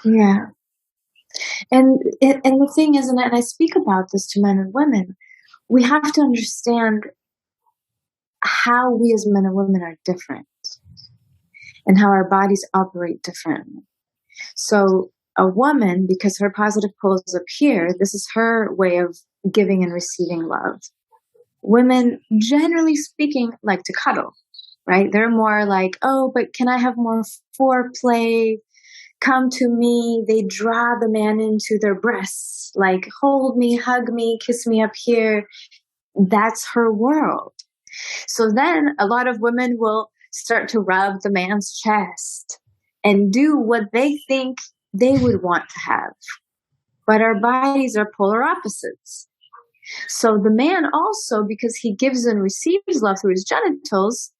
Yeah. And the thing is, and I speak about this to men and women, we have to understand how we as men and women are different and how our bodies operate differently. So a woman, because her positive pole is up here, this is her way of giving and receiving love. Women, generally speaking, like to cuddle, right? They're more like, oh, but can I have more foreplay? Come to me. They draw the man into their breasts, like hold me, hug me, kiss me up here. That's her world. So then a lot of women will start to rub the man's chest and do what they think they would want to have. But our bodies are polar opposites. So the man also, because he gives and receives love through his genitals,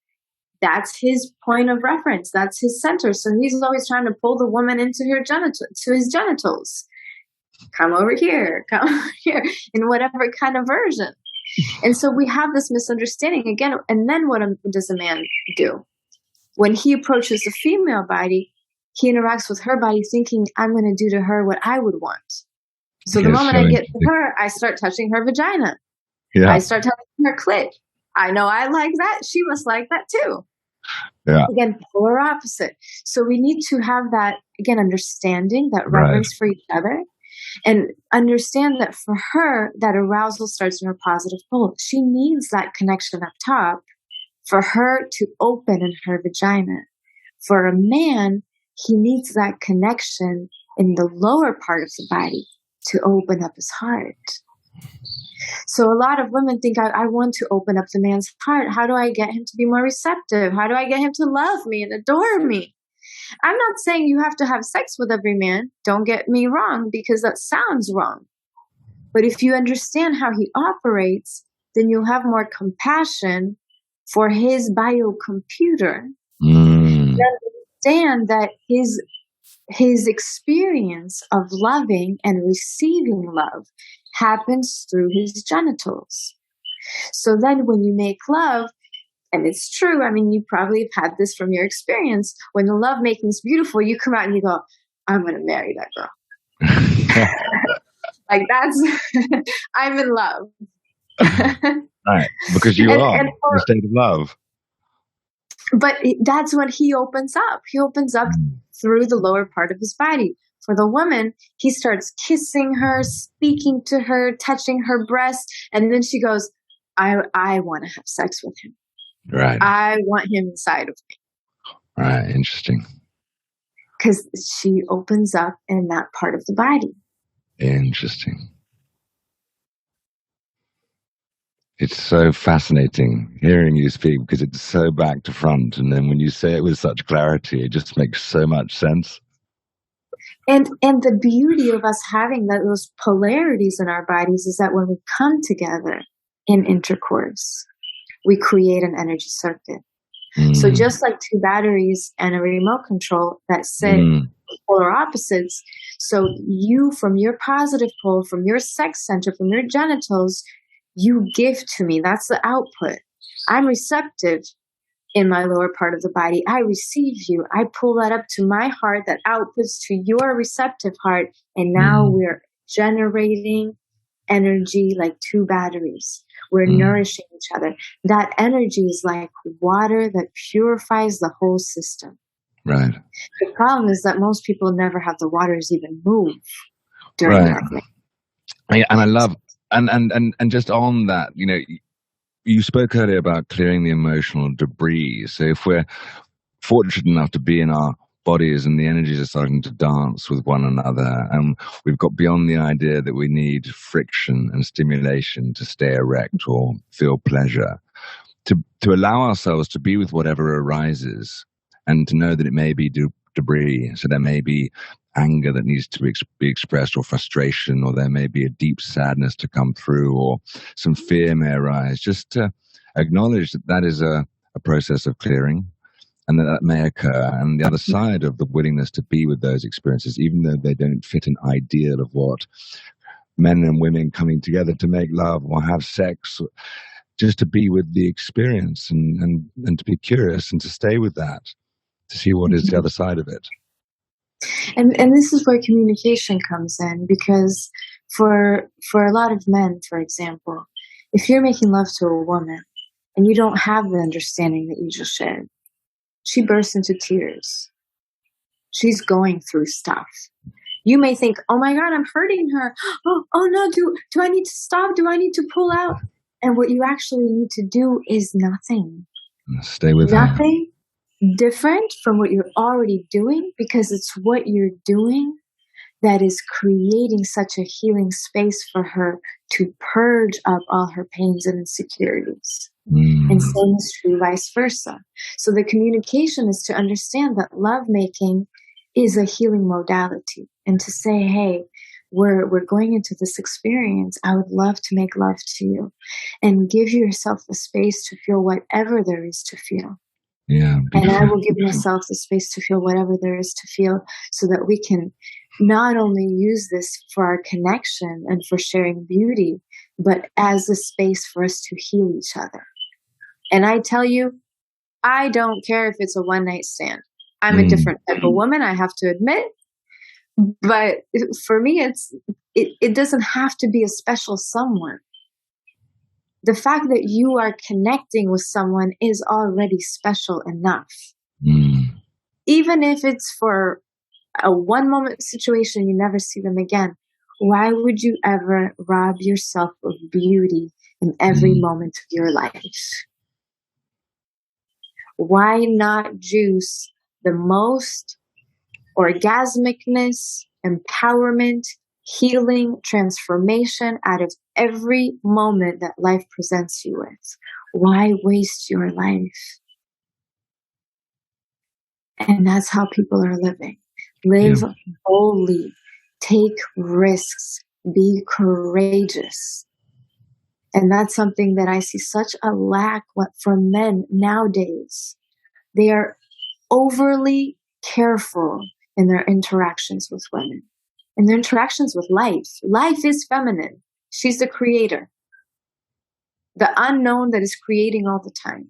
that's his point of reference. That's his center. So he's always trying to pull the woman into his genitals. Come over here, in whatever kind of version. And so we have this misunderstanding again. And then what does a man do? When he approaches a female body, he interacts with her body thinking, I'm going to do to her what I would want. So the moment I get to her, I start touching her vagina. Yeah. I start touching her clit. I know I like that. She must like that too. Yeah. Again, polar opposite. So we need to have that, again, understanding, that reverence for each other, and understand that for her, that arousal starts in her positive pole. She needs that connection up top for her to open in her vagina. For a man, he needs that connection in the lower part of the body to open up his heart. So a lot of women think, I want to open up the man's heart. How do I get him to be more receptive? How do I get him to love me and adore me? I'm not saying you have to have sex with every man. Don't get me wrong, because that sounds wrong. But if you understand how he operates, then you'll have more compassion for his biocomputer. And understand that his experience of loving and receiving love happens through his genitals. So then when you make love, and it's true, I mean, you probably have had this from your experience, when the love making is beautiful, you come out and you go, I'm going to marry that girl. Like that's, I'm in love. Right, because you are in a state of love. But that's when he opens up. He opens up through the lower part of his body. For the woman, he starts kissing her, speaking to her, touching her breast. And then she goes, I want to have sex with him. Right. I want him inside of me. Right. Interesting. Because she opens up in that part of the body. Interesting. It's so fascinating hearing you speak, because it's so back to front. And then when you say it with such clarity, it just makes so much sense. And the beauty of us having those polarities in our bodies is that when we come together in intercourse, we create an energy circuit. So just like two batteries and a remote control that sit polar opposites, so you, from your positive pole, from your sex center, from your genitals, you give to me. That's the output. I'm receptive in my lower part of the body. I receive you. I pull that up to my heart that outputs to your receptive heart. And now we're generating energy like two batteries. We're nourishing each other. That energy is like water that purifies the whole system. Right. The problem is that most people never have the waters even move during Right. lovemaking. And I love, and just on that, you know, you spoke earlier about clearing the emotional debris. So if we're fortunate enough to be in our bodies and the energies are starting to dance with one another, and we've got beyond the idea that we need friction and stimulation to stay erect or feel pleasure, to allow ourselves to be with whatever arises, and to know that it may be debris. So there may be anger that needs to be expressed, or frustration, or there may be a deep sadness to come through, or some fear may arise. Just to acknowledge that that is a process of clearing, and that may occur. And the other side of the willingness to be with those experiences, even though they don't fit an ideal of what men and women coming together to make love or have sex, just to be with the experience and to be curious and to stay with that, to see what is the other side of it. And this is where communication comes in, because for a lot of men, for example, if you're making love to a woman and you don't have the understanding that you just shared, she bursts into tears. She's going through stuff. You may think, oh my God, I'm hurting her. Oh no, do I need to stop? Do I need to pull out? And what you actually need to do is nothing. Stay with nothing different from what you're already doing, because it's what you're doing that is creating such a healing space for her to purge up all her pains and insecurities. And same is true vice versa. So the communication is to understand that lovemaking is a healing modality, and to say, hey, we're going into this experience. I would love to make love to you, and give yourself the space to feel whatever there is to feel. Yeah, and I will give myself the space to feel whatever there is to feel, so that we can not only use this for our connection and for sharing beauty, but as a space for us to heal each other. And I tell you, I don't care if it's a one-night stand. I'm a different type of woman, I have to admit. But for me, it doesn't have to be a special someone. The fact that you are connecting with someone is already special enough. Even if it's for a one-moment situation, you never see them again. Why would you ever rob yourself of beauty in every moment of your life? Why not juice the most orgasmicness, empowerment, healing, transformation out of every moment that life presents you with? Why waste your life? And that's how people are living. Live boldly, take risks, be courageous. And that's something that I see such a lack from men nowadays. They are overly careful in their interactions with women, in their interactions with life. Life is feminine. She's the creator, the unknown that is creating all the time.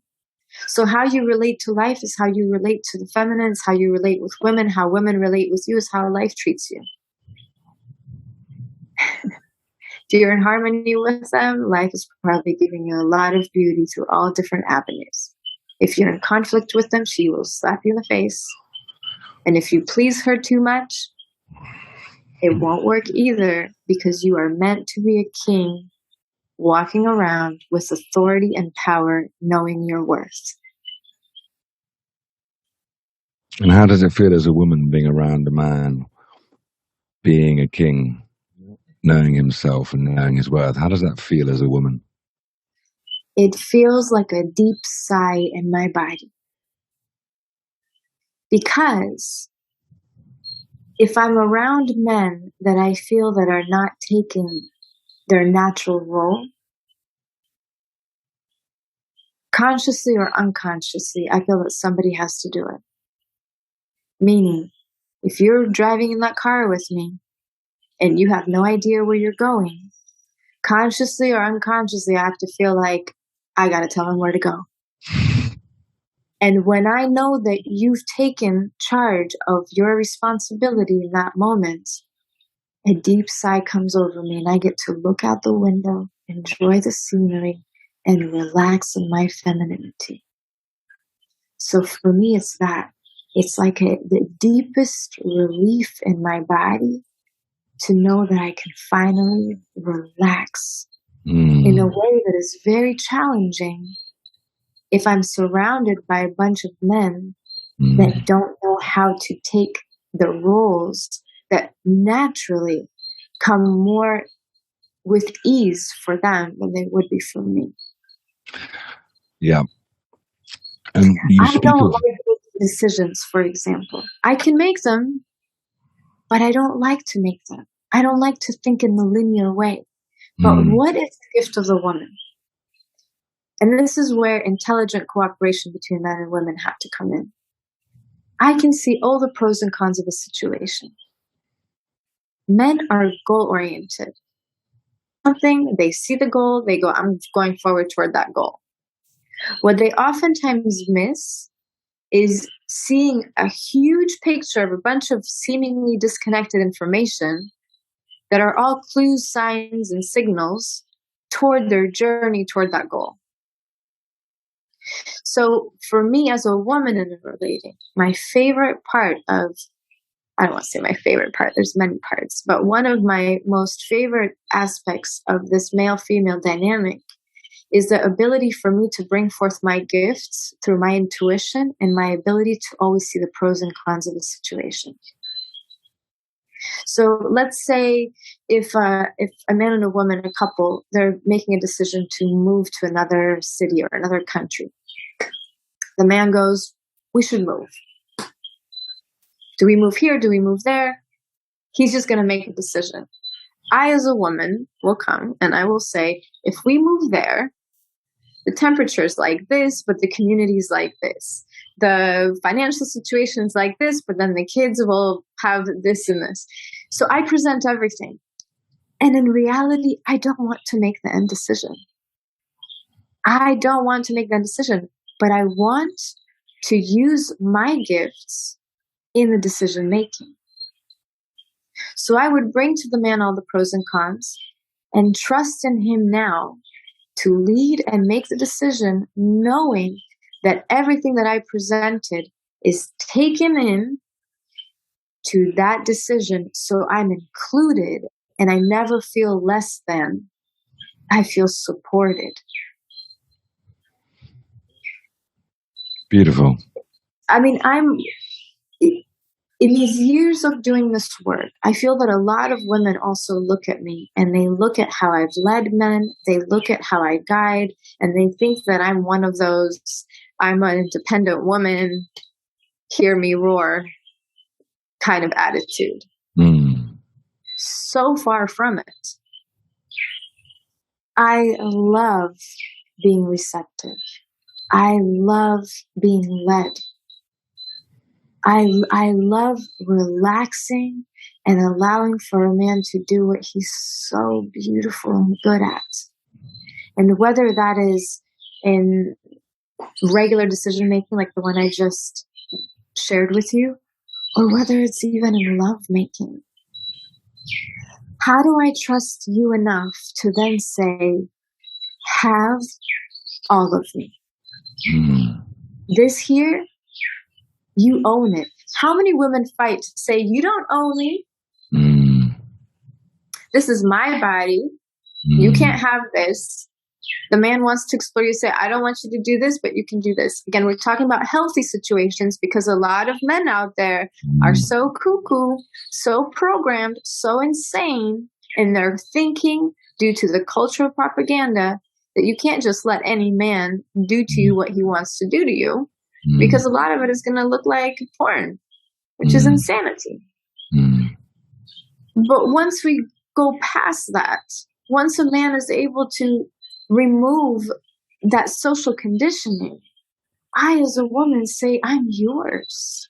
So how you relate to life is how you relate to the feminine, is how you relate with women. How women relate with you is how life treats you. If you're in harmony with them, life is probably giving you a lot of beauty through all different avenues. If you're in conflict with them, she will slap you in the face. And if you please her too much, it won't work either, because you are meant to be a king walking around with authority and power, knowing your worth. And how does it feel as a woman being around a man, being a king, knowing himself and knowing his worth? How does that feel as a woman? It feels like a deep sigh in my body. Because if I'm around men that I feel that are not taking their natural role, consciously or unconsciously, I feel that somebody has to do it. Meaning, if you're driving in that car with me and you have no idea where you're going, consciously or unconsciously, I have to feel like I got to tell him where to go. And when I know that you've taken charge of your responsibility in that moment, a deep sigh comes over me and I get to look out the window, enjoy the scenery, and relax in my femininity. So for me, it's that. It's like the deepest relief in my body to know that I can finally relax in a way that is very challenging if I'm surrounded by a bunch of men that don't know how to take the roles that naturally come more with ease for them than they would be for me. Yeah. And you I speak don't of... like making decisions, for example. I can make them, but I don't like to make them. I don't like to think in the linear way. But what is the gift of the woman? And this is where intelligent cooperation between men and women have to come in. I can see all the pros and cons of a situation. Men are goal-oriented. Something, they see the goal, they go, I'm going forward toward that goal. What they oftentimes miss is seeing a huge picture of a bunch of seemingly disconnected information that are all clues, signs, and signals toward their journey toward that goal. So for me as a woman in a relating, my favorite part of, I don't want to say my favorite part, there's many parts, but one of my most favorite aspects of this male-female dynamic is the ability for me to bring forth my gifts through my intuition and my ability to always see the pros and cons of a situation. So let's say if a man and a woman, a couple, they're making a decision to move to another city or another country. The man goes, we should move. Do we move here? Do we move there? He's just going to make a decision. I, as a woman, will come and I will say, if we move there, the temperature's like this, but the community's like this. The financial situation's like this, but then the kids will have this and this. So I present everything. And in reality, I don't want to make the end decision. I don't want to make that decision, but I want to use my gifts in the decision making. So I would bring to the man all the pros and cons and trust in him now to lead and make the decision, knowing that everything that I presented is taken in to that decision. So I'm included and I never feel less than. I feel supported. Beautiful. I mean, in these years of doing this work, I feel that a lot of women also look at me and they look at how I've led men, they look at how I guide, and they think that I'm one of those, I'm an independent woman, hear me roar kind of attitude. So far from it. I love being receptive. I love being led. I love relaxing and allowing for a man to do what he's so beautiful and good at. And whether that is in regular decision making, like the one I just shared with you, or whether it's even in love making. How do I trust you enough to then say, have all of me? This here, you own it. How many women fight to say, you don't own me? This is my body. You can't have this. The man wants to explore. You say, I don't want you to do this, but you can do this. Again, we're talking about healthy situations because a lot of men out there are so cuckoo, so programmed, so insane in their thinking due to the cultural propaganda that you can't just let any man do to you what he wants to do to you, because a lot of it is going to look like porn, which is insanity. But once we go past that, once a man is able to remove that social conditioning, I, as a woman, say, I'm yours.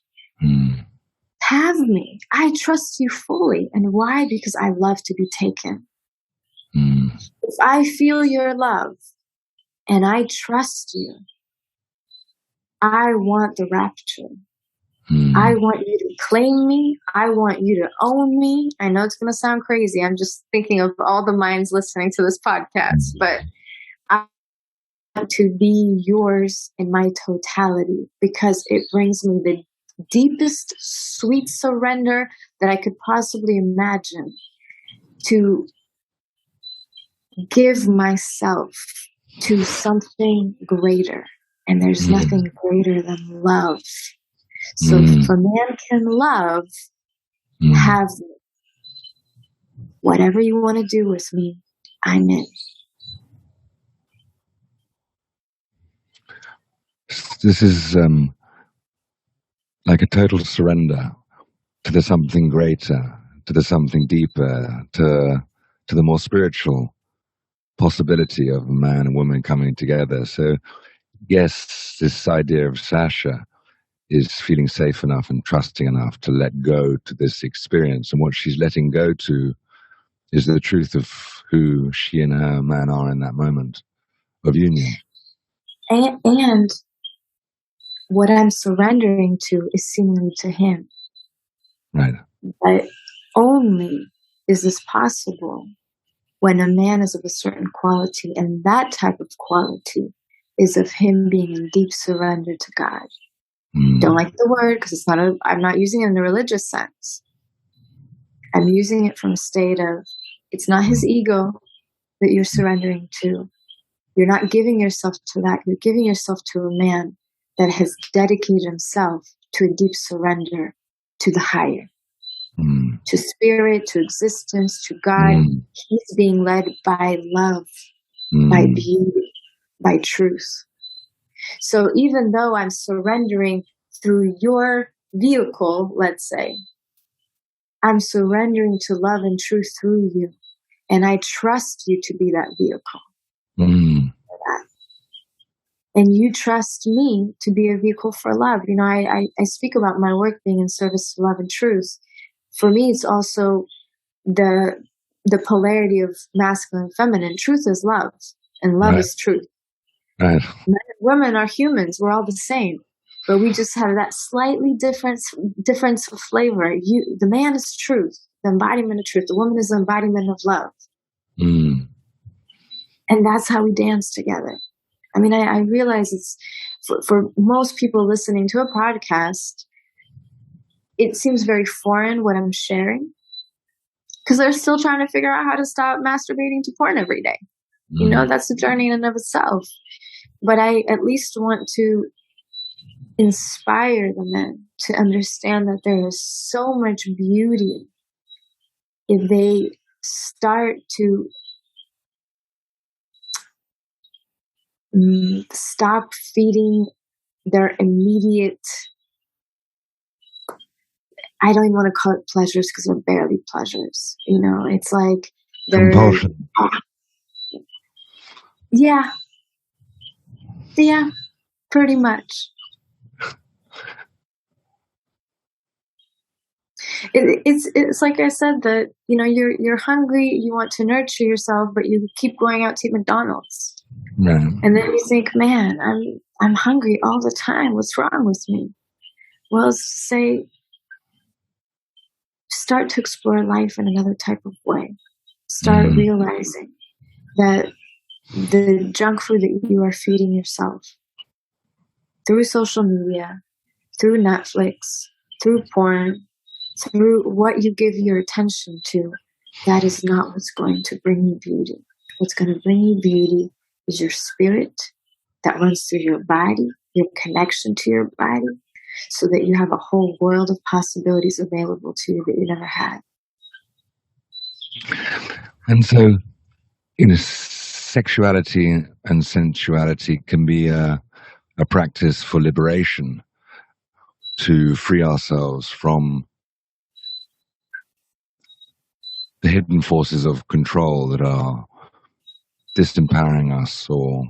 Have me. I trust you fully. And why? Because I love to be taken. If I feel your love and I trust you, I want the rapture. Mm. I want you to claim me. I want you to own me. I know it's going to sound crazy. I'm just thinking of all the minds listening to this podcast, but I want to be yours in my totality because it brings me the deepest, sweet surrender that I could possibly imagine to give myself to something greater. And there's nothing greater than love. So if a man can love, have me. Whatever you want to do with me, I'm in. This is like a total surrender to the something greater, to the something deeper, to the more spiritual possibility of a man and woman coming together. So yes, this idea of Sasha is feeling safe enough and trusting enough to let go to this experience. And what she's letting go to is the truth of who she and her man are in that moment of union. And what I'm surrendering to is seemingly to him. Right. But only is this possible when a man is of a certain quality, and that type of quality is of him being in deep surrender to God. Don't like the word because it's not I'm not using it in a religious sense. I'm using it from a state of, it's not his ego that you're surrendering to. You're not giving yourself to that. You're giving yourself to a man that has dedicated himself to a deep surrender to the higher, to spirit, to existence, to God. He's being led by love, by beauty, by truth. So even though I'm surrendering through your vehicle, let's say, I'm surrendering to love and truth through you. And I trust you to be that vehicle. And you trust me to be a vehicle for love. You know, I speak about my work being in service to love and truth. For me, it's also the polarity of masculine and feminine. Truth is love, and love is truth. Right. Men and women are humans. We're all the same. But we just have that slightly difference of flavor. The man is truth, the embodiment of truth. The woman is the embodiment of love. And that's how we dance together. I mean, I realize it's for most people listening to a podcast, it seems very foreign what I'm sharing because they're still trying to figure out how to stop masturbating to porn every day. You know, that's a journey in and of itself. But I at least want to inspire the men to understand that there is so much beauty if they start to stop feeding their immediate, I don't even want to call it pleasures because they're barely pleasures. You know, it's like they're compulsion. Yeah, pretty much. It's like I said that, you know, you're hungry, you want to nurture yourself, but you keep going out to eat McDonald's. Right. And then you think, man, I'm hungry all the time. What's wrong with me? Well, start to explore life in another type of way. Start realizing that the junk food that you are feeding yourself through social media, through Netflix, through porn, through what you give your attention to, that is not what's going to bring you beauty. What's going to bring you beauty is your spirit that runs through your body, your connection to your body, so that you have a whole world of possibilities available to you that you never had. And so, you know, sexuality and sensuality can be a practice for liberation, to free ourselves from the hidden forces of control that are disempowering us or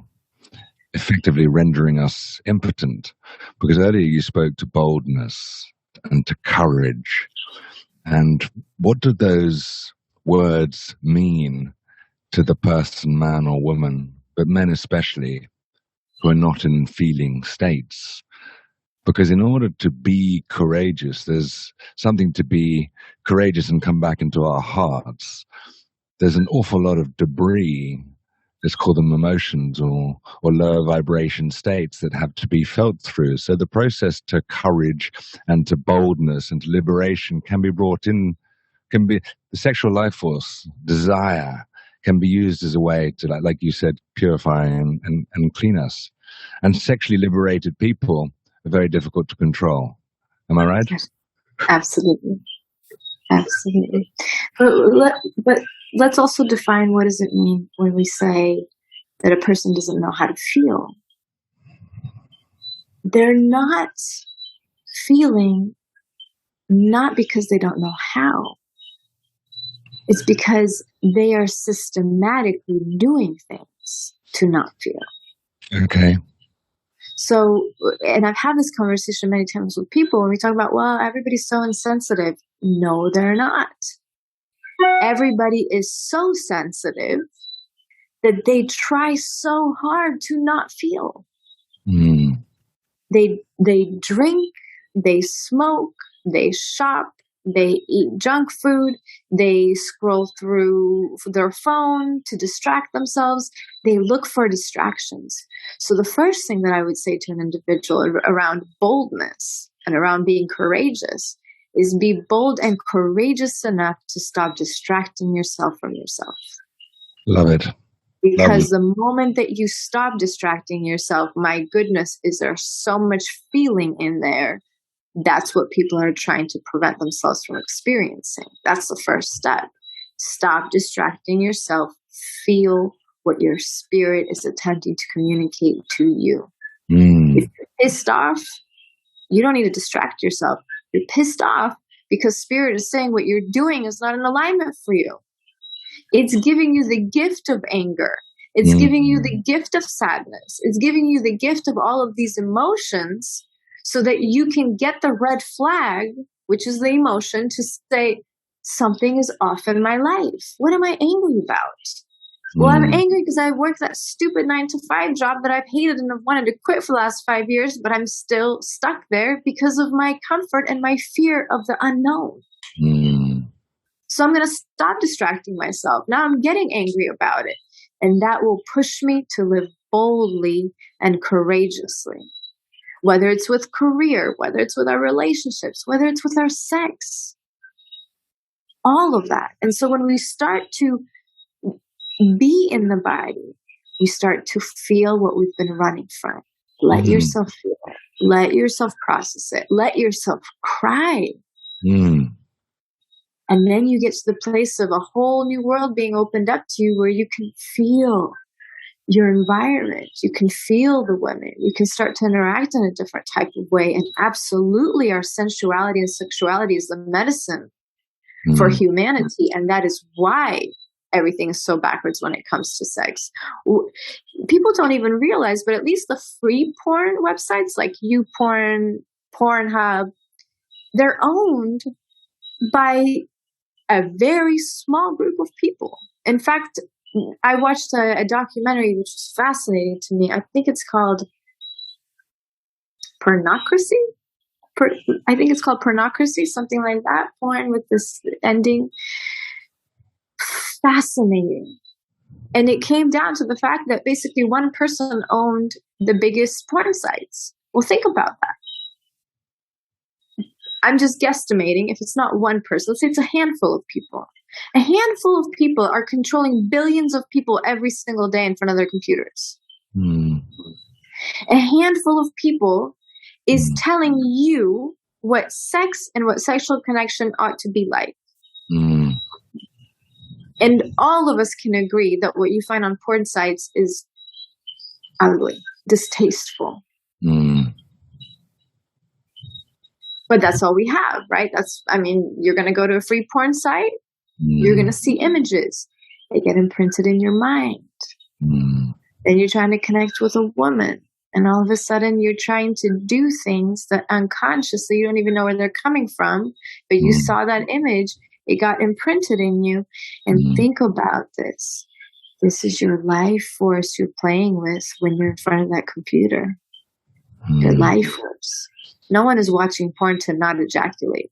effectively rendering us impotent. Because earlier you spoke to boldness and to courage. And what do those words mean to the person, man or woman, but men especially, who are not in feeling states? Because in order to be courageous, there's something to be courageous and come back into our hearts. There's an awful lot of debris, let's call them emotions or lower vibration states that have to be felt through. So the process to courage and to boldness and to liberation can be brought in, can be the sexual life force, desire, can be used as a way to, like you said, purify and clean us. And sexually liberated people are very difficult to control. Am I right? Absolutely. Absolutely. But let's also define, what does it mean when we say that a person doesn't know how to feel? They're not feeling, not because they don't know how. It's because they are systematically doing things to not feel. Okay. So, and I've had this conversation many times with people when we talk about, well, everybody's so insensitive. No, they're not. Everybody is so sensitive that they try so hard to not feel. Mm. They drink, they smoke, they shop, they eat junk food, they scroll through their phone to distract themselves. They look for distractions. So the first thing that I would say to an individual around boldness and around being courageous is be bold and courageous enough to stop distracting yourself from yourself. Love it. Because the moment that you stop distracting yourself, my goodness, is there so much feeling in there? That's what people are trying to prevent themselves from experiencing. That's the first step. Stop distracting yourself. Feel what your spirit is attempting to communicate to you. If you're pissed off, you don't need to distract yourself. You're pissed off because spirit is saying what you're doing is not in alignment for you. It's giving you the gift of anger. It's giving you the gift of sadness. It's giving you the gift of all of these emotions so that you can get the red flag, which is the emotion, to say, something is off in my life. What am I angry about? Well, I'm angry because I worked that stupid 9-to-5 job that I've hated and have wanted to quit for the last 5 years, but I'm still stuck there because of my comfort and my fear of the unknown. So I'm going to stop distracting myself. Now I'm getting angry about it. And that will push me to live boldly and courageously. Whether it's with career, whether it's with our relationships, whether it's with our sex. All of that. And so when we start to be in the body, we start to feel what we've been running from. Let yourself feel it. Let yourself process it. Let yourself cry. And then you get to the place of a whole new world being opened up to you where you can feel your environment. You can feel the women. You can start to interact in a different type of way. And absolutely our sensuality and sexuality is the medicine for humanity. And that is why everything is so backwards when it comes to sex. People don't even realize, but at least the free porn websites like YouPorn, Pornhub, they're owned by a very small group of people. In fact, I watched a documentary which was fascinating to me. I think it's called Pornocracy. I think it's called Pornocracy, something like that. Porn with this ending. Fascinating. And it came down to the fact that basically one person owned the biggest porn sites. Well, think about that. I'm just guesstimating if it's not one person. Let's say it's a handful of people. A handful of people are controlling billions of people every single day in front of their computers. A handful of people is telling you what sex and what sexual connection ought to be like. And all of us can agree that what you find on porn sites is ugly, distasteful. But that's all we have, right? You're going to go to a free porn site. You're going to see images. They get imprinted in your mind. Then you're trying to connect with a woman. And all of a sudden you're trying to do things that unconsciously you don't even know where they're coming from. But you saw that image. It got imprinted in you. And think about this. This is your life force you're playing with when you're in front of that computer. your life force. No one is watching porn to not ejaculate.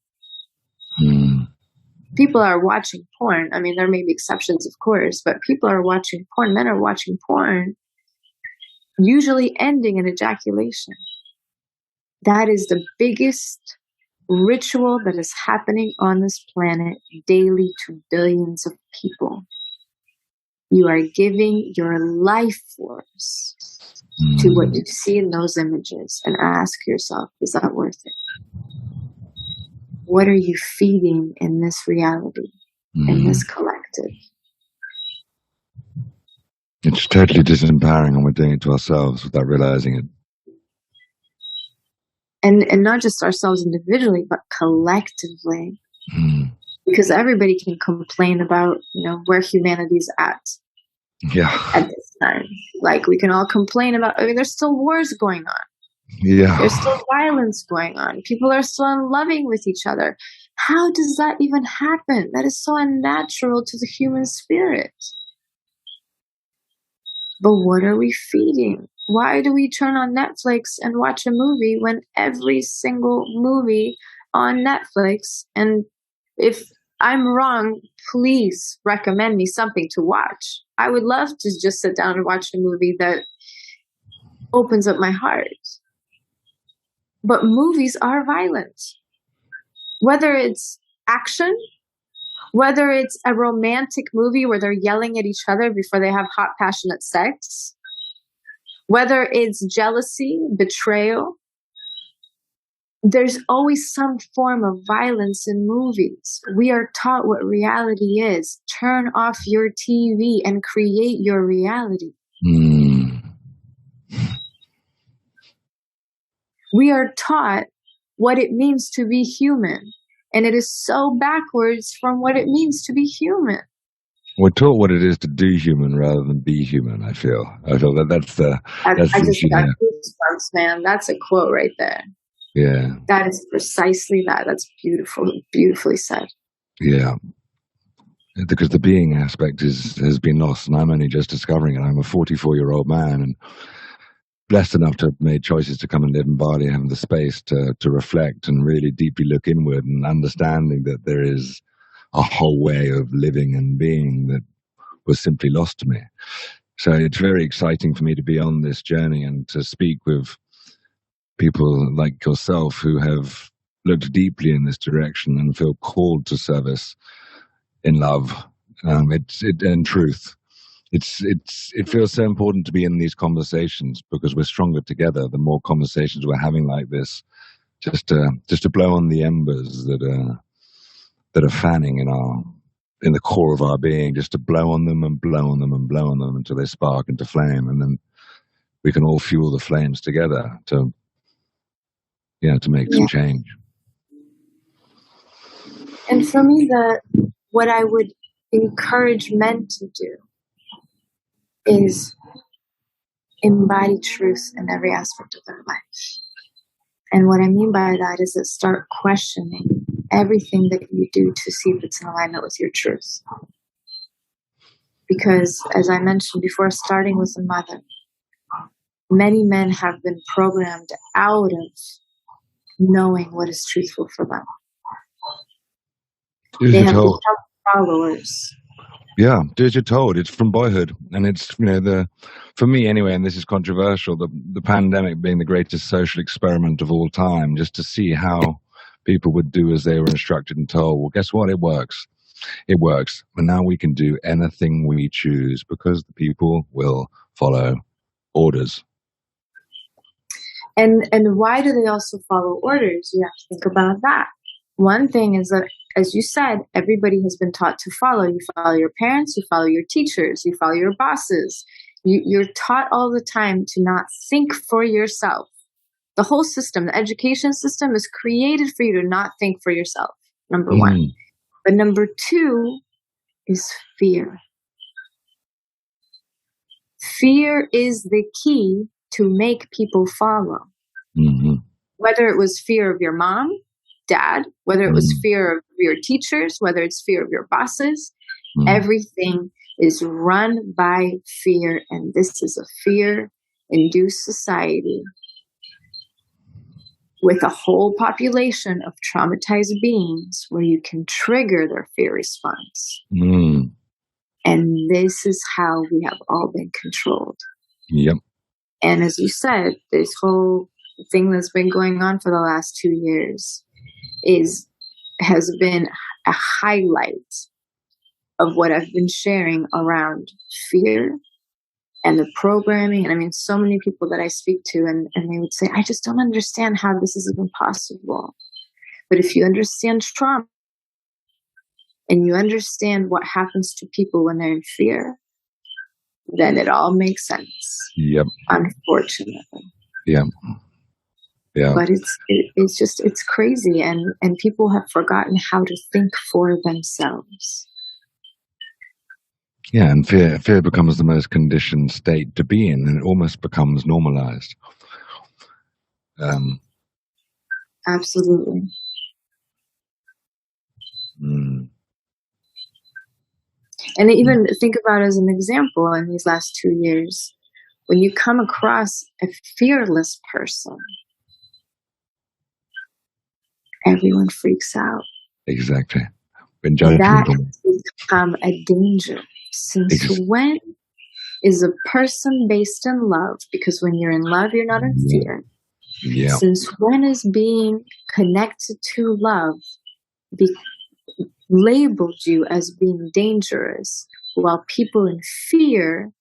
People are watching porn. I mean, there may be exceptions, of course, but people are watching porn. Men are watching porn, usually ending in ejaculation. That is the biggest ritual that is happening on this planet daily to billions of people. You are giving your life force to what you see in those images and ask yourself, is that worth it? What are you feeding in this reality, in this collective? It's totally disempowering, and we're doing it to ourselves without realizing it. And not just ourselves individually, but collectively. Because everybody can complain about, where humanity's at. Yeah. At this time. Like, we can all complain about, there's still wars going on. Yeah. There's still violence going on. People are still unloving with each other. How does that even happen? That is so unnatural to the human spirit. But what are we feeding? Why do we turn on Netflix and watch a movie when every single movie on Netflix, and if I'm wrong, please recommend me something to watch. I would love to just sit down and watch a movie that opens up my heart. But movies are violent. Whether it's action, whether it's a romantic movie where they're yelling at each other before they have hot, passionate sex, whether it's jealousy, betrayal, there's always some form of violence in movies. We are taught what reality is. Turn off your TV and create your reality. We are taught what it means to be human. And it is so backwards from what it means to be human. We're taught what it is to do human rather than be human, I feel that's the I just got goosebumps, man. That's a quote right there. Yeah. That is precisely that. That's beautiful, beautifully said. Yeah. Because the being aspect has been lost, and I'm only just discovering it. I'm a 44-year-old man, and blessed enough to have made choices to come and live in Bali, having the space to reflect and really deeply look inward, and understanding that there is a whole way of living and being that was simply lost to me. So it's very exciting for me to be on this journey and to speak with people like yourself who have looked deeply in this direction and feel called to service in love, and truth. It feels so important to be in these conversations because we're stronger together. The more conversations we're having like this, just to blow on the embers that are fanning in the core of our being, just to blow on them and blow on them and blow on them until they spark into flame, and then we can all fuel the flames together to make some change. And for me, what I would encourage men to do is embody truth in every aspect of their life. And what I mean by that is that start questioning everything that you do to see if it's in alignment with your truth. Because, as I mentioned before, starting with the mother, many men have been programmed out of knowing what is truthful for them. They have become followers. Yeah, do as you're told. It's from boyhood, and it's for me anyway. And this is controversial. The pandemic being the greatest social experiment of all time, just to see how people would do as they were instructed and told. Well, guess what? It works. It works. And now we can do anything we choose because the people will follow orders. And why do they also follow orders? You have to think about that. One thing is that, as you said, everybody has been taught to follow. You follow your parents, you follow your teachers, you follow your bosses. You're taught all the time to not think for yourself. The whole system, the education system, is created for you to not think for yourself, number one. But number two is fear. Fear is the key to make people follow. Whether it was fear of your mom, dad, whether it was fear of your teachers, whether it's fear of your bosses, everything is run by fear. And this is a fear-induced society. with a whole population of traumatized beings where you can trigger their fear response. Mm. And this is how we have all been controlled. Yep. And as you said, this whole thing that's been going on for the last 2 years has been a highlight of what I've been sharing around fear and the programming. And I mean, so many people that I speak to, and they would say, I just don't understand how this is even possible. But if you understand trauma and you understand what happens to people when they're in fear, then it all makes sense. Yep. Unfortunately. Yeah. Yeah. But it's crazy, and people have forgotten how to think for themselves. Yeah, and fear becomes the most conditioned state to be in, and it almost becomes normalized. Absolutely. Mm. And even think about as an example in these last 2 years, when you come across a fearless person, everyone freaks out. Exactly. That has become a danger. Since when is a person based in love? Because when you're in love, you're not in fear. Yeah. Since when is being connected to love labeled you as being dangerous, while people in fear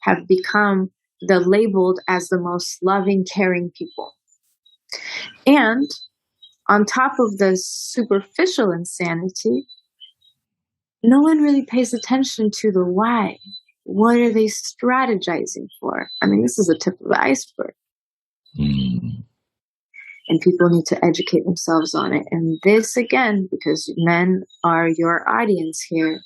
have become labeled as the most loving, caring people? And on top of the superficial insanity, no one really pays attention to the why. What are they strategizing for? I mean, this is the tip of the iceberg. Mm. And people need to educate themselves on it. And this, again, because men are your audience here,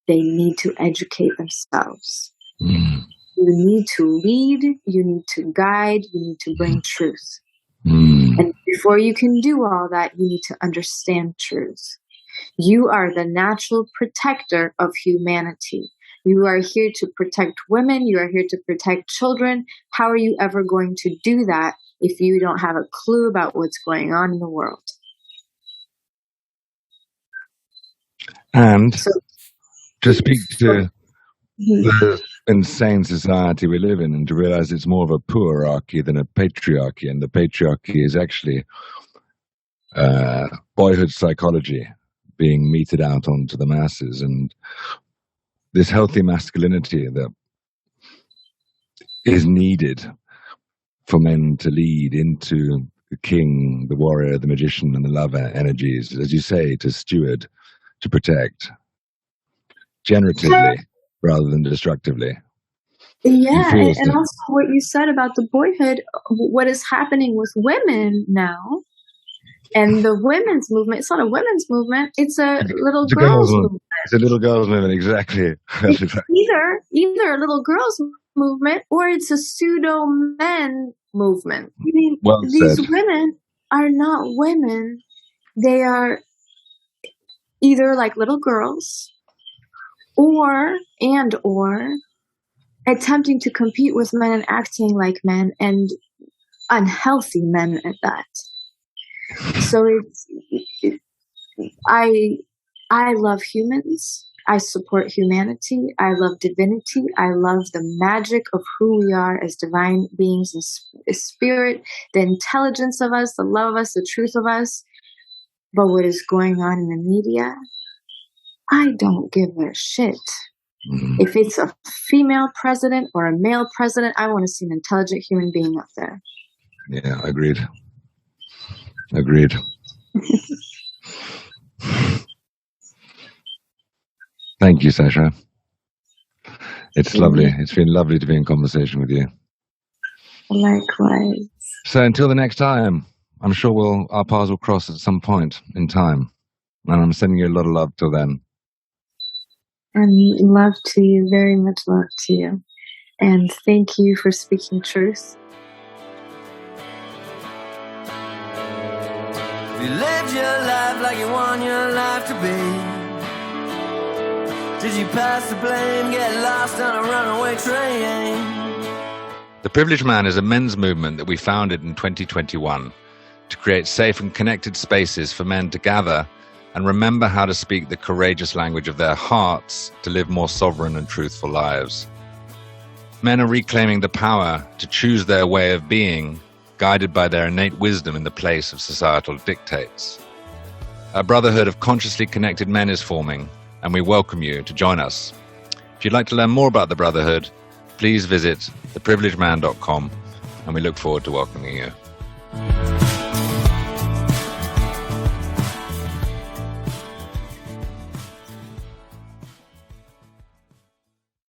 they need to educate themselves. Mm. You need to lead, you need to guide, you need to bring truth. Mm. And before you can do all that, you need to understand truth. You are the natural protector of humanity. You are here to protect women. You are here to protect children. How are you ever going to do that if you don't have a clue about what's going on in the world? And to speak to the insane society we live in, and to realize it's more of a poorarchy than a patriarchy, and the patriarchy is actually boyhood psychology being meted out onto the masses, and this healthy masculinity that is needed for men to lead into the king, the warrior, the magician, and the lover energies, as you say, to steward, to protect, generatively rather than destructively. Yeah, and also what you said about the boyhood, what is happening with women now, and the women's movement, it's not a women's movement, it's a little girls' movement. It's a little girls' movement, exactly. It's either a little girls' movement or it's a pseudo-men movement. I mean, these women are not women. They are either like little girls or attempting to compete with men and acting like men, and unhealthy men at that. So I love humans. I support humanity. I love divinity. I love the magic of who we are as divine beings and spirit, the intelligence of us, the love of us, the truth of us. But what is going on in the media, I don't give a shit. Mm-hmm. If it's a female president or a male president, I want to see an intelligent human being up there. Yeah, agreed. Thank you, Sasha. It's lovely. It's been lovely to be in conversation with you. Likewise. So until the next time, I'm sure our paths will cross at some point in time. And I'm sending you a lot of love till then. And love to you, very much love to you. And thank you for speaking truth. You lived your life like you want your life to be. Did you pass the blame, get lost on a runaway train? The Privileged Man is a men's movement that we founded in 2021 to create safe and connected spaces for men to gather and remember how to speak the courageous language of their hearts to live more sovereign and truthful lives. Men are reclaiming the power to choose their way of being, guided by their innate wisdom in the place of societal dictates. A brotherhood of consciously connected men is forming, and we welcome you to join us. If you'd like to learn more about the Brotherhood, please visit theprivilegedman.com, and we look forward to welcoming you.